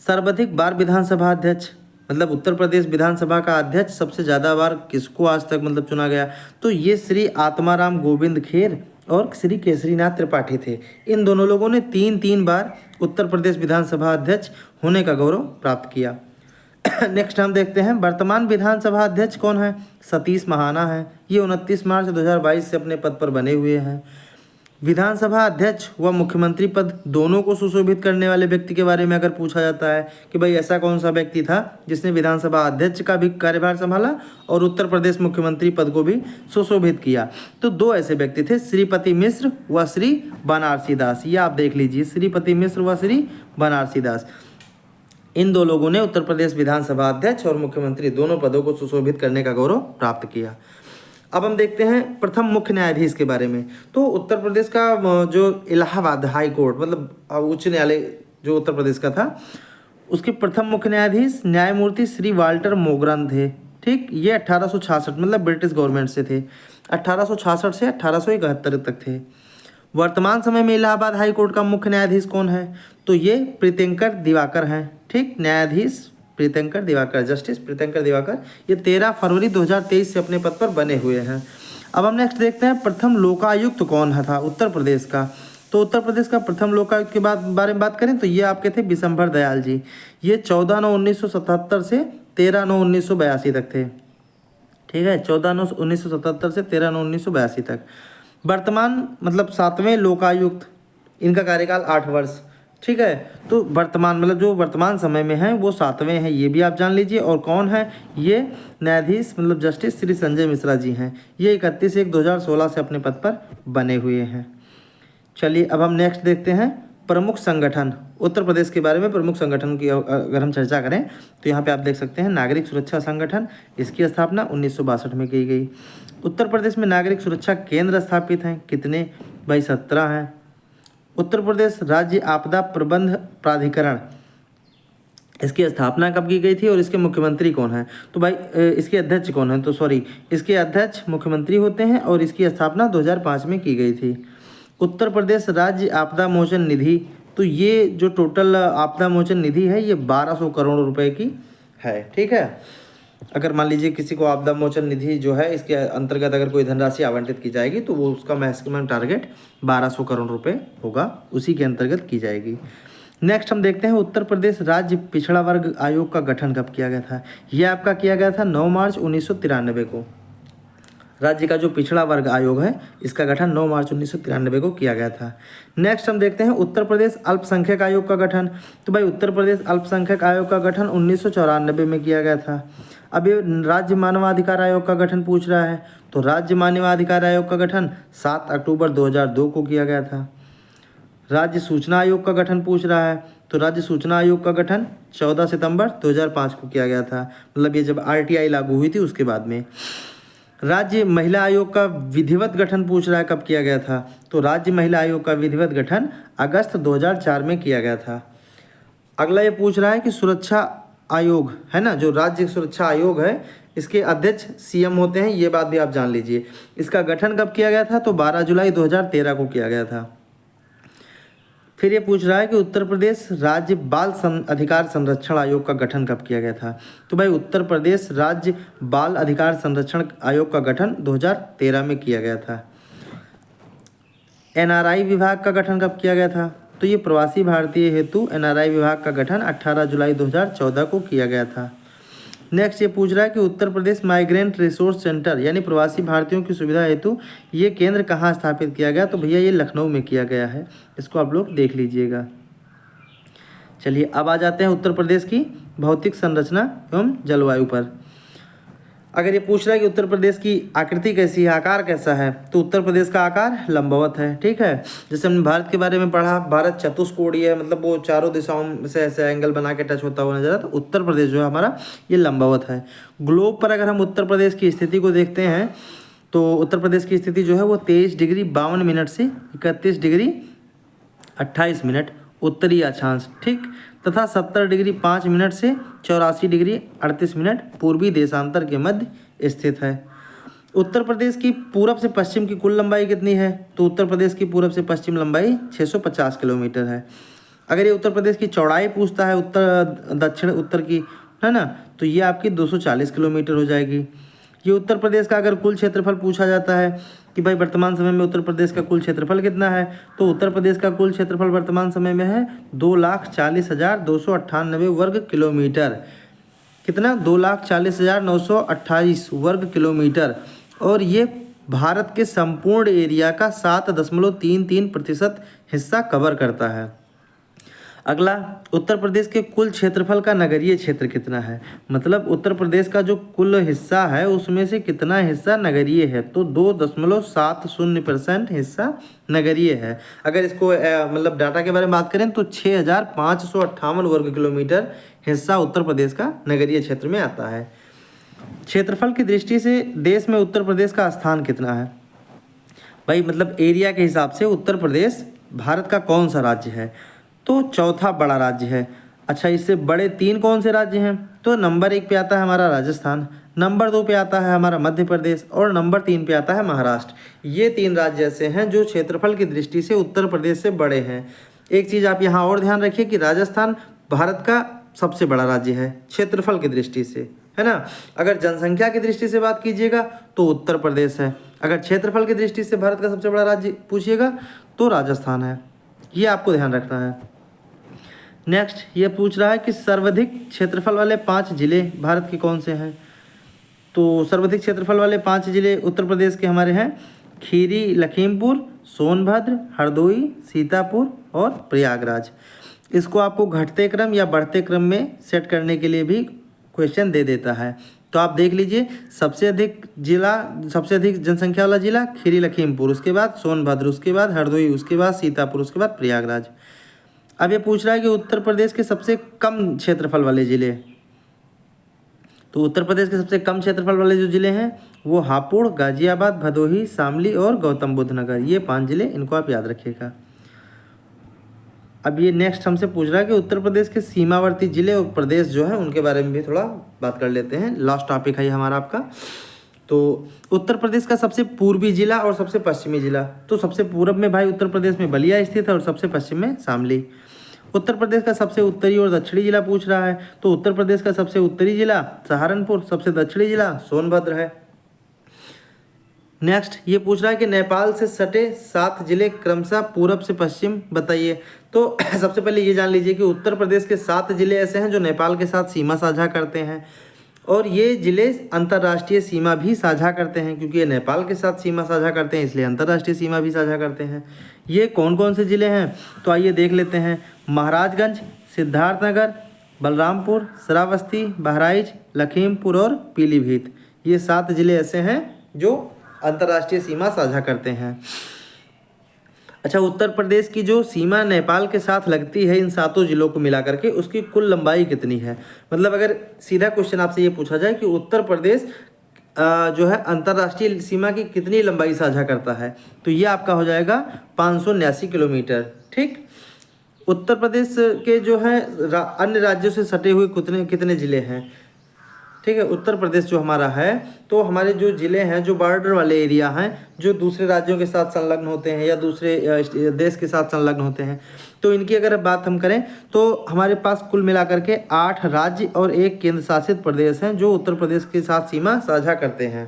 सर्वाधिक बार विधानसभा अध्यक्ष, मतलब उत्तर प्रदेश विधानसभा का अध्यक्ष सबसे ज़्यादा बार किसको आज तक मतलब चुना गया? तो ये श्री आत्माराम गोविंद खेर और श्री केसरीनाथ त्रिपाठी थे। इन दोनों लोगों ने 3-3 बार उत्तर प्रदेश विधानसभा अध्यक्ष होने का गौरव प्राप्त किया। नेक्स्ट हम देखते हैं, वर्तमान विधानसभा अध्यक्ष कौन है? सतीश महाना है। ये 29 मार्च 2022 से अपने पद पर बने हुए हैं। विधानसभा अध्यक्ष व मुख्यमंत्री पद दोनों को सुशोभित करने वाले व्यक्ति के बारे में अगर पूछा जाता है कि भाई ऐसा कौन सा व्यक्ति था जिसने विधानसभा अध्यक्ष का भी कार्यभार संभाला और उत्तर प्रदेश मुख्यमंत्री पद को भी सुशोभित किया, तो 2 ऐसे व्यक्ति थे, श्रीपति मिश्र व श्री बनारसी दास। ये आप देख लीजिए, श्रीपति मिश्र व श्री बनारसी दास। इन 2 लोगों ने उत्तर प्रदेश विधानसभा अध्यक्ष और मुख्यमंत्री दोनों पदों को सुशोभित करने का गौरव प्राप्त किया। अब हम देखते हैं प्रथम मुख्य न्यायाधीश के बारे में। तो उत्तर प्रदेश का जो इलाहाबाद हाई कोर्ट, मतलब उच्च न्यायालय जो उत्तर प्रदेश का था, उसके प्रथम मुख्य न्यायाधीश न्यायमूर्ति श्री वाल्टर मोगरन थे। ठीक, ये 1866 मतलब ब्रिटिश गवर्नमेंट से थे, 1866 से 1871 तक थे। वर्तमान समय में इलाहाबाद हाई कोर्ट का मुख्य न्यायाधीश कौन है? तो ये प्रीतंकर दिवाकर हैं। ठीक, न्यायाधीश प्रीतंकर दिवाकर, जस्टिस प्रीतंकर दिवाकर, ये 13 फरवरी 2023 से अपने पद पर बने हुए हैं। अब हम नेक्स्ट देखते हैं प्रथम लोकायुक्त कौन था उत्तर प्रदेश का। तो उत्तर प्रदेश का प्रथम लोकायुक्त के बारे में बात करें तो ये आपके थे बिशंबर दयाल जी। ये 14/9/1977 से 13/9/1982 तक थे। ठीक है, 14/9/1977 से 13/9/1982 तक। वर्तमान मतलब 7वें लोकायुक्त, इनका कार्यकाल 8 वर्ष। ठीक है, तो वर्तमान मतलब जो वर्तमान समय में हैं वो 7वें हैं, ये भी आप जान लीजिए। और कौन है ये? न्यायाधीश मतलब जस्टिस श्री संजय मिश्रा जी हैं। ये 31/1/2016 से अपने पद पर बने हुए हैं। चलिए अब हम नेक्स्ट देखते हैं प्रमुख संगठन उत्तर प्रदेश के बारे में। प्रमुख संगठन की अगर हम चर्चा करें तो यहाँ पे आप देख सकते हैं नागरिक सुरक्षा संगठन, इसकी स्थापना 1962 में की गई। उत्तर प्रदेश में नागरिक सुरक्षा केंद्र स्थापित हैं, कितने? भाई 17 हैं। उत्तर प्रदेश राज्य आपदा प्रबंध प्राधिकरण, इसकी स्थापना कब की गई थी और इसके मुख्यमंत्री कौन है? तो भाई इसके अध्यक्ष कौन है? तो सॉरी, इसके अध्यक्ष मुख्यमंत्री होते हैं और इसकी स्थापना 2005 में की गई थी। उत्तर प्रदेश राज्य आपदा मोचन निधि, तो ये जो टोटल आपदा मोचन निधि है ये 1200 करोड़ रुपए की है। ठीक है, अगर मान लीजिए किसी को आपदा मोचन निधि जो है इसके अंतर्गत अगर कोई धनराशि आवंटित की जाएगी तो वो उसका मैक्सिमम टारगेट 1200 करोड़ रुपए होगा, उसी के अंतर्गत की जाएगी। नेक्स्ट हम देखते हैं उत्तर प्रदेश राज्य पिछड़ा वर्ग आयोग का गठन कब किया गया था? यह आपका किया गया था 9 मार्च 1993 को। राज्य का जो पिछड़ा वर्ग आयोग है इसका गठन 9 मार्च 1993 को किया गया था। नेक्स्ट हम देखते हैं उत्तर प्रदेश अल्पसंख्यक आयोग का गठन। तो भाई उत्तर प्रदेश अल्पसंख्यक आयोग का गठन 1994 में किया गया था। अब ये राज्य मानवाधिकार आयोग का गठन पूछ रहा है, तो राज्य मानवाधिकार आयोग का गठन 7 अक्टूबर 2002 को किया गया था। राज्य सूचना आयोग का गठन पूछ रहा है, तो राज्य सूचना आयोग का गठन 14 सितंबर 2005 को किया गया था, मतलब ये जब RTI लागू हुई थी उसके बाद में। राज्य महिला आयोग का विधिवत गठन पूछ रहा है, कब किया गया था? तो राज्य महिला आयोग का विधिवत गठन अगस्त 2004 में किया गया था। अगला ये पूछ रहा है कि सुरक्षा आयोग है ना, जो राज्य सुरक्षा आयोग है इसके अध्यक्ष CM होते हैं, ये बात भी आप जान लीजिए। इसका गठन कब किया गया था? तो 12 जुलाई 2013 को किया गया था। फिर ये पूछ रहा है कि उत्तर प्रदेश राज्य बाल अधिकार संरक्षण आयोग का गठन कब किया गया था? तो भाई उत्तर प्रदेश राज्य बाल अधिकार संरक्षण आयोग का गठन 2013 में किया गया था। NRI विभाग का गठन कब किया गया था? तो ये प्रवासी भारतीय हेतु NRI विभाग का गठन 18 जुलाई 2014 को किया गया था। नेक्स्ट ये पूछ रहा है कि Uttar Pradesh migrant resource centre यानी प्रवासी भारतीयों की सुविधा हेतु ये केंद्र कहाँ स्थापित किया गया? तो भैया ये लखनऊ में किया गया है, इसको आप लोग देख लीजिएगा। चलिए अब आ जाते हैं उत्तर प्रदेश की भौतिक संरचना एवं जलवायु पर। अगर ये पूछ रहा है कि उत्तर प्रदेश की आकृति कैसी है, आकार कैसा है, तो उत्तर प्रदेश का आकार लंबवत है। ठीक है, जैसे हमने भारत के बारे में पढ़ा, भारत चतुष्कोणीय है, मतलब वो चारों दिशाओं से ऐसे एंगल बना के टच होता हुआ नजर आता है। तो उत्तर प्रदेश जो है हमारा ये लंबवत है। ग्लोब पर अगर हम उत्तर प्रदेश की स्थिति को देखते हैं तो उत्तर प्रदेश की स्थिति जो है वो 23 डिग्री 52 मिनट से 31 डिग्री 28 मिनट उत्तरी अक्षांश, ठीक, तथा 70 डिग्री 5 मिनट से 84 डिग्री 38 मिनट पूर्वी देशांतर के मध्य स्थित है। उत्तर प्रदेश की पूरब से पश्चिम की कुल लंबाई कितनी है? तो उत्तर प्रदेश की पूरब से पश्चिम लंबाई 650 किलोमीटर है। अगर ये उत्तर प्रदेश की चौड़ाई पूछता है उत्तर दक्षिण उत्तर की, है ना, तो ये आपकी 240 किलोमीटर हो जाएगी। ये उत्तर प्रदेश का अगर कुल क्षेत्रफल पूछा जाता है कि भाई वर्तमान समय में उत्तर प्रदेश का कुल क्षेत्रफल कितना है, तो उत्तर प्रदेश का कुल क्षेत्रफल वर्तमान समय में है 2,40,298 वर्ग किलोमीटर। कितना? 2,40,928 वर्ग किलोमीटर। और ये भारत के संपूर्ण एरिया का 7.33% हिस्सा कवर करता है। अगला, उत्तर प्रदेश के कुल क्षेत्रफल का नगरीय क्षेत्र कितना है? मतलब उत्तर प्रदेश का जो कुल हिस्सा है उसमें से कितना हिस्सा नगरीय है? तो 2.70% हिस्सा नगरीय है। अगर इसको मतलब डाटा के बारे में बात करें तो 6,558 वर्ग किलोमीटर हिस्सा उत्तर प्रदेश का नगरीय क्षेत्र में आता है। क्षेत्रफल की दृष्टि से देश में उत्तर प्रदेश का स्थान कितना है? भाई मतलब एरिया के हिसाब से उत्तर प्रदेश भारत का कौन सा राज्य है? तो चौथा बड़ा राज्य है। अच्छा, इससे बड़े 3 कौन से राज्य हैं? तो नंबर 1 पे आता है हमारा राजस्थान, नंबर 2 पे आता है हमारा मध्य प्रदेश और नंबर 3 पे आता है महाराष्ट्र। ये 3 राज्य ऐसे हैं जो क्षेत्रफल की दृष्टि से उत्तर प्रदेश से बड़े हैं। एक चीज़ आप यहाँ और ध्यान रखिए कि राजस्थान भारत का सबसे बड़ा राज्य है क्षेत्रफल की दृष्टि से, है ना। अगर जनसंख्या की दृष्टि से बात कीजिएगा तो उत्तर प्रदेश है, अगर क्षेत्रफल की दृष्टि से भारत का सबसे बड़ा राज्य पूछिएगा तो राजस्थान है। ये आपको ध्यान रखना है। नेक्स्ट ये पूछ रहा है कि सर्वाधिक क्षेत्रफल वाले 5 जिले भारत के कौन से हैं? तो सर्वाधिक क्षेत्रफल वाले 5 जिले उत्तर प्रदेश के हमारे हैं खीरी, लखीमपुर, सोनभद्र, हरदोई, सीतापुर और प्रयागराज। इसको आपको घटते क्रम या बढ़ते क्रम में सेट करने के लिए भी क्वेश्चन दे देता है। तो आप देख लीजिए, सबसे अधिक जनसंख्या वाला जिला खीरी लखीमपुर, उसके बाद सोनभद्र, उसके बाद हरदोई, उसके बाद सीतापुर, उसके बाद प्रयागराज। अब ये पूछ रहा है कि उत्तर प्रदेश के सबसे कम क्षेत्रफल वाले जिले। तो उत्तर प्रदेश के सबसे कम क्षेत्रफल वाले जो जिले हैं वो हापुड़, गाजियाबाद, भदोही, शामली और गौतम बुद्ध नगर। ये 5 जिले, इनको आप याद रखिएगा। अब ये नेक्स्ट हमसे पूछ रहा है कि उत्तर प्रदेश के सीमावर्ती जिले और प्रदेश जो हैं उनके बारे में भी थोड़ा बात कर लेते हैं। लास्ट टॉपिक है ये हमारा आपका। तो उत्तर प्रदेश का सबसे पूर्वी जिला और सबसे पश्चिमी जिला, तो सबसे पूर्व में भाई उत्तर प्रदेश में बलिया स्थित है और सबसे पश्चिम में शामली। उत्तर प्रदेश का सबसे उत्तरी और दक्षिणी जिला पूछ रहा है, तो उत्तर प्रदेश का सबसे उत्तरी जिला सहारनपुर, सबसे दक्षिणी जिला सोनभद्र है। नेक्स्ट ये पूछ रहा है कि नेपाल से सटे 7 जिले क्रमशः पूर्व से पश्चिम बताइए। तो सबसे पहले ये जान लीजिए कि उत्तर प्रदेश के 7 जिले ऐसे हैं जो नेपाल के साथ सीमा साझा करते हैं और ये जिले अंतर्राष्ट्रीय सीमा भी साझा करते हैं, क्योंकि ये नेपाल के साथ सीमा साझा करते हैं इसलिए अंतर्राष्ट्रीय सीमा भी साझा करते हैं। ये कौन कौन से ज़िले हैं? तो आइए देख लेते हैं। महाराजगंज, सिद्धार्थनगर, बलरामपुर, श्रावस्ती, बहराइच, लखीमपुर और पीलीभीत। ये 7 ज़िले ऐसे हैं जो अंतर्राष्ट्रीय सीमा साझा करते हैं। अच्छा, उत्तर प्रदेश की जो सीमा नेपाल के साथ लगती है इन 7 जिलों को मिलाकर के, उसकी कुल लंबाई कितनी है? मतलब अगर सीधा क्वेश्चन आपसे ये पूछा जाए कि उत्तर प्रदेश जो है अंतर्राष्ट्रीय सीमा की कितनी लंबाई साझा करता है, तो ये आपका हो जाएगा 579 किलोमीटर। ठीक, उत्तर प्रदेश के जो है अन्य राज्यों से सटे हुए कितने ज़िले हैं? ठीक है, उत्तर प्रदेश जो हमारा है, तो हमारे जो ज़िले हैं जो बॉर्डर वाले एरिया हैं, जो दूसरे राज्यों के साथ संलग्न होते हैं या दूसरे देश के साथ संलग्न होते हैं, तो इनकी अगर बात हम करें तो हमारे पास कुल मिलाकर के 8 राज्य और 1 केंद्र शासित प्रदेश हैं जो उत्तर प्रदेश के साथ सीमा साझा करते हैं।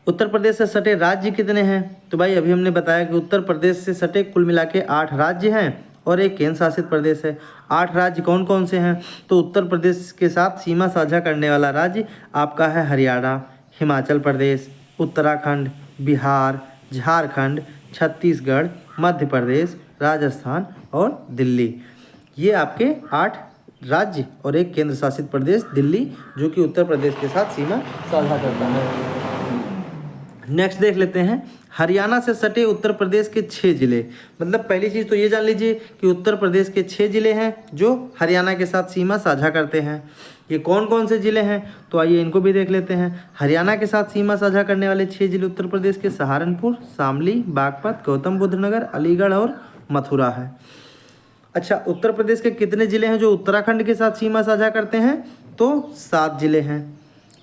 उत्तर प्रदेश से सटे राज्य कितने हैं? तो भाई अभी हमने बताया कि उत्तर प्रदेश से सटे कुल मिला के 8 राज्य हैं और 1 केंद्र शासित प्रदेश है। 8 राज्य कौन कौन से हैं? तो उत्तर प्रदेश के साथ सीमा साझा करने वाला राज्य आपका है हरियाणा, हिमाचल प्रदेश, उत्तराखंड, बिहार, झारखंड, छत्तीसगढ़, मध्य प्रदेश, राजस्थान और दिल्ली। ये आपके 8 राज्य और 1 केंद्र शासित प्रदेश दिल्ली, जो कि उत्तर प्रदेश के साथ सीमा साझा करता है। नेक्स्ट देख लेते हैं, हरियाणा से सटे उत्तर प्रदेश के 6 जिले। मतलब पहली चीज़ तो ये जान लीजिए कि उत्तर प्रदेश के 6 जिले हैं जो हरियाणा के साथ सीमा साझा करते हैं। ये कौन कौन से जिले हैं? तो आइए इनको भी देख लेते हैं। हरियाणा के साथ सीमा साझा करने वाले 6 जिले उत्तर प्रदेश के सहारनपुर, शामली, बागपत, गौतम बुद्ध नगर, अलीगढ़ और मथुरा है। अच्छा, उत्तर प्रदेश के कितने जिले हैं जो उत्तराखंड के साथ सीमा साझा करते हैं? तो 7 जिले हैं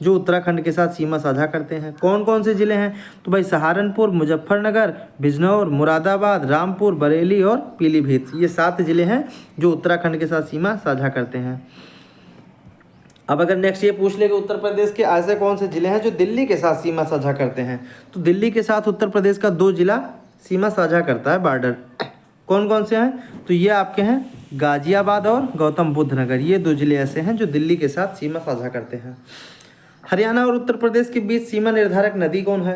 जो उत्तराखंड के साथ सीमा साझा करते हैं। कौन कौन से ज़िले हैं? तो भाई सहारनपुर, मुजफ्फरनगर, बिजनौर, मुरादाबाद, रामपुर, बरेली और पीलीभीत। ये 7 ज़िले हैं जो उत्तराखंड के साथ सीमा साझा करते हैं। अब अगर नेक्स्ट ये पूछ ले कि उत्तर प्रदेश के ऐसे कौन से ज़िले हैं जो दिल्ली के साथ सीमा साझा करते हैं, तो दिल्ली के साथ उत्तर प्रदेश का 2 जिला सीमा साझा करता है बॉर्डर। कौन कौन से हैं? तो ये आपके हैं गाजियाबाद और गौतम बुद्ध नगर। ये 2 ज़िले ऐसे हैं जो दिल्ली के साथ सीमा साझा करते हैं। हरियाणा और उत्तर प्रदेश के बीच सीमा निर्धारक नदी कौन है?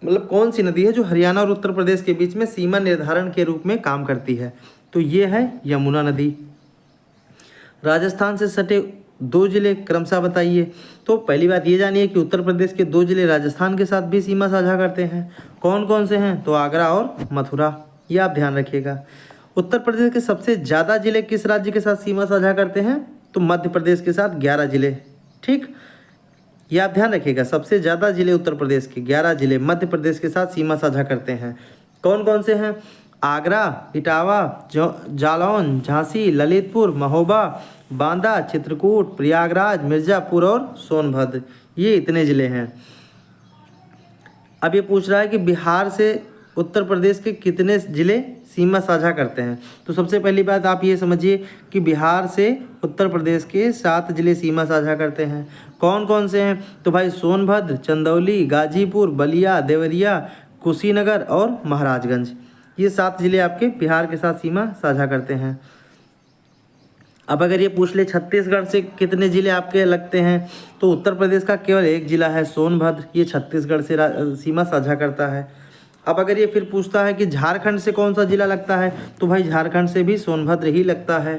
मतलब कौन सी नदी है जो हरियाणा और उत्तर प्रदेश के बीच में सीमा निर्धारण के रूप में काम करती है? तो ये है यमुना नदी। राजस्थान से सटे 2 जिले क्रमशः बताइए। तो पहली बात ये जानिए कि उत्तर प्रदेश के 2 जिले राजस्थान के साथ भी सीमा साझा करते हैं। कौन कौन से हैं? तो आगरा और मथुरा। ये आप ध्यान रखिएगा। उत्तर प्रदेश के सबसे ज़्यादा जिले किस राज्य के साथ सीमा साझा करते हैं? तो मध्य प्रदेश के साथ 11 जिले। ठीक, ये आप ध्यान रखिएगा। सबसे ज़्यादा जिले उत्तर प्रदेश के 11 जिले मध्य प्रदेश के साथ सीमा साझा करते हैं। कौन कौन से हैं? आगरा, इटावा, जालौन, झांसी, ललितपुर, महोबा, बांदा, चित्रकूट, प्रयागराज, मिर्ज़ापुर और सोनभद्र। ये इतने ज़िले हैं। अब ये पूछ रहा है कि बिहार से उत्तर प्रदेश के कितने ज़िले सीमा साझा करते हैं। तो सबसे पहली बात आप ये समझिए कि बिहार से उत्तर प्रदेश के 7 ज़िले सीमा साझा करते हैं। कौन कौन से हैं? तो भाई सोनभद्र, चंदौली, गाजीपुर, बलिया, देवरिया, कुशीनगर और महाराजगंज। ये 7 ज़िले आपके बिहार के साथ सीमा साझा करते हैं। अब अगर ये पूछ ले छत्तीसगढ़ से कितने ज़िले आपके लगते हैं, तो उत्तर प्रदेश का केवल एक ज़िला है सोनभद्र, ये छत्तीसगढ़ से सीमा साझा करता है। अब अगर ये फिर पूछता है कि झारखंड से कौन सा ज़िला लगता है, तो भाई झारखंड से भी सोनभद्र ही लगता है।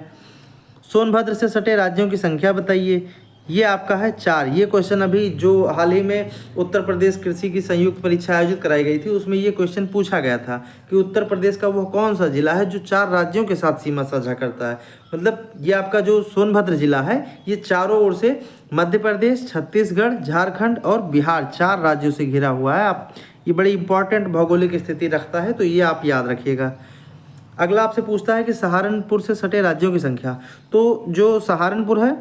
सोनभद्र से सटे राज्यों की संख्या बताइए। ये आपका है 4। ये क्वेश्चन अभी जो हाल ही में उत्तर प्रदेश कृषि की संयुक्त परीक्षा आयोजित कराई गई थी, उसमें ये क्वेश्चन पूछा गया था कि उत्तर प्रदेश का वो कौन सा ज़िला है जो 4 राज्यों के साथ सीमा साझा करता है। मतलब ये आपका जो सोनभद्र ज़िला है, ये चारों ओर से मध्य प्रदेश, छत्तीसगढ़, झारखंड और बिहार 4 राज्यों से घिरा हुआ है। आप ये बड़ी इंपॉर्टेंट भौगोलिक स्थिति रखता है, तो ये आप याद रखिएगा। अगला आपसे पूछता है कि सहारनपुर से सटे राज्यों की संख्या। तो जो सहारनपुर है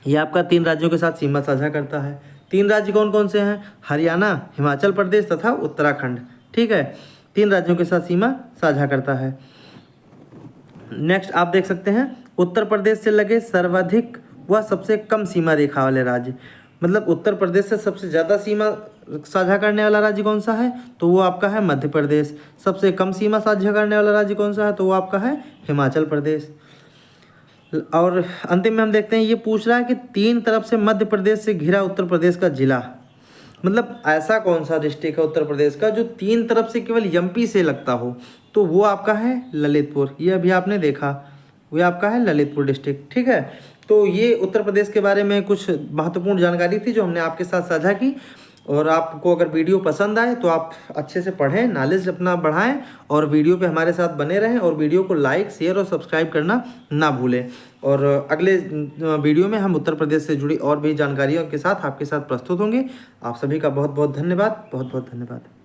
ये आपका 3 राज्यों के साथ सीमा साझा करता है। 3 राज्य कौन कौन से हैं? हरियाणा, हिमाचल प्रदेश तथा उत्तराखंड। ठीक है, 3 राज्यों के साथ सीमा साझा करता है। नेक्स्ट आप देख सकते हैं उत्तर प्रदेश से लगे सर्वाधिक व सबसे कम सीमा रेखा वाले राज्य। मतलब उत्तर प्रदेश से सबसे ज़्यादा सीमा साझा करने वाला राज्य कौन सा है? तो वो आपका है मध्य प्रदेश। सबसे कम सीमा साझा करने वाला राज्य कौन सा है? तो वो आपका है हिमाचल प्रदेश। और अंतिम में हम देखते हैं ये पूछ रहा है कि 3 तरफ से मध्य प्रदेश से घिरा उत्तर प्रदेश का जिला। मतलब ऐसा कौन सा डिस्ट्रिक्ट है उत्तर प्रदेश का जो 3 तरफ से केवल एमपी से लगता हो? तो वो आपका है ललितपुर। ये अभी आपने देखा, वो आपका है ललितपुर डिस्ट्रिक्ट। ठीक है, तो ये उत्तर प्रदेश के बारे में कुछ महत्वपूर्ण जानकारी थी जो हमने आपके साथ साझा की। और आपको अगर वीडियो पसंद आए तो आप अच्छे से पढ़ें, नॉलेज अपना बढ़ाएं और वीडियो पे हमारे साथ बने रहें। और वीडियो को लाइक, शेयर और सब्सक्राइब करना ना भूलें। और अगले वीडियो में हम उत्तर प्रदेश से जुड़ी और भी जानकारियों के साथ आपके साथ प्रस्तुत होंगे। आप सभी का बहुत बहुत धन्यवाद, बहुत बहुत धन्यवाद।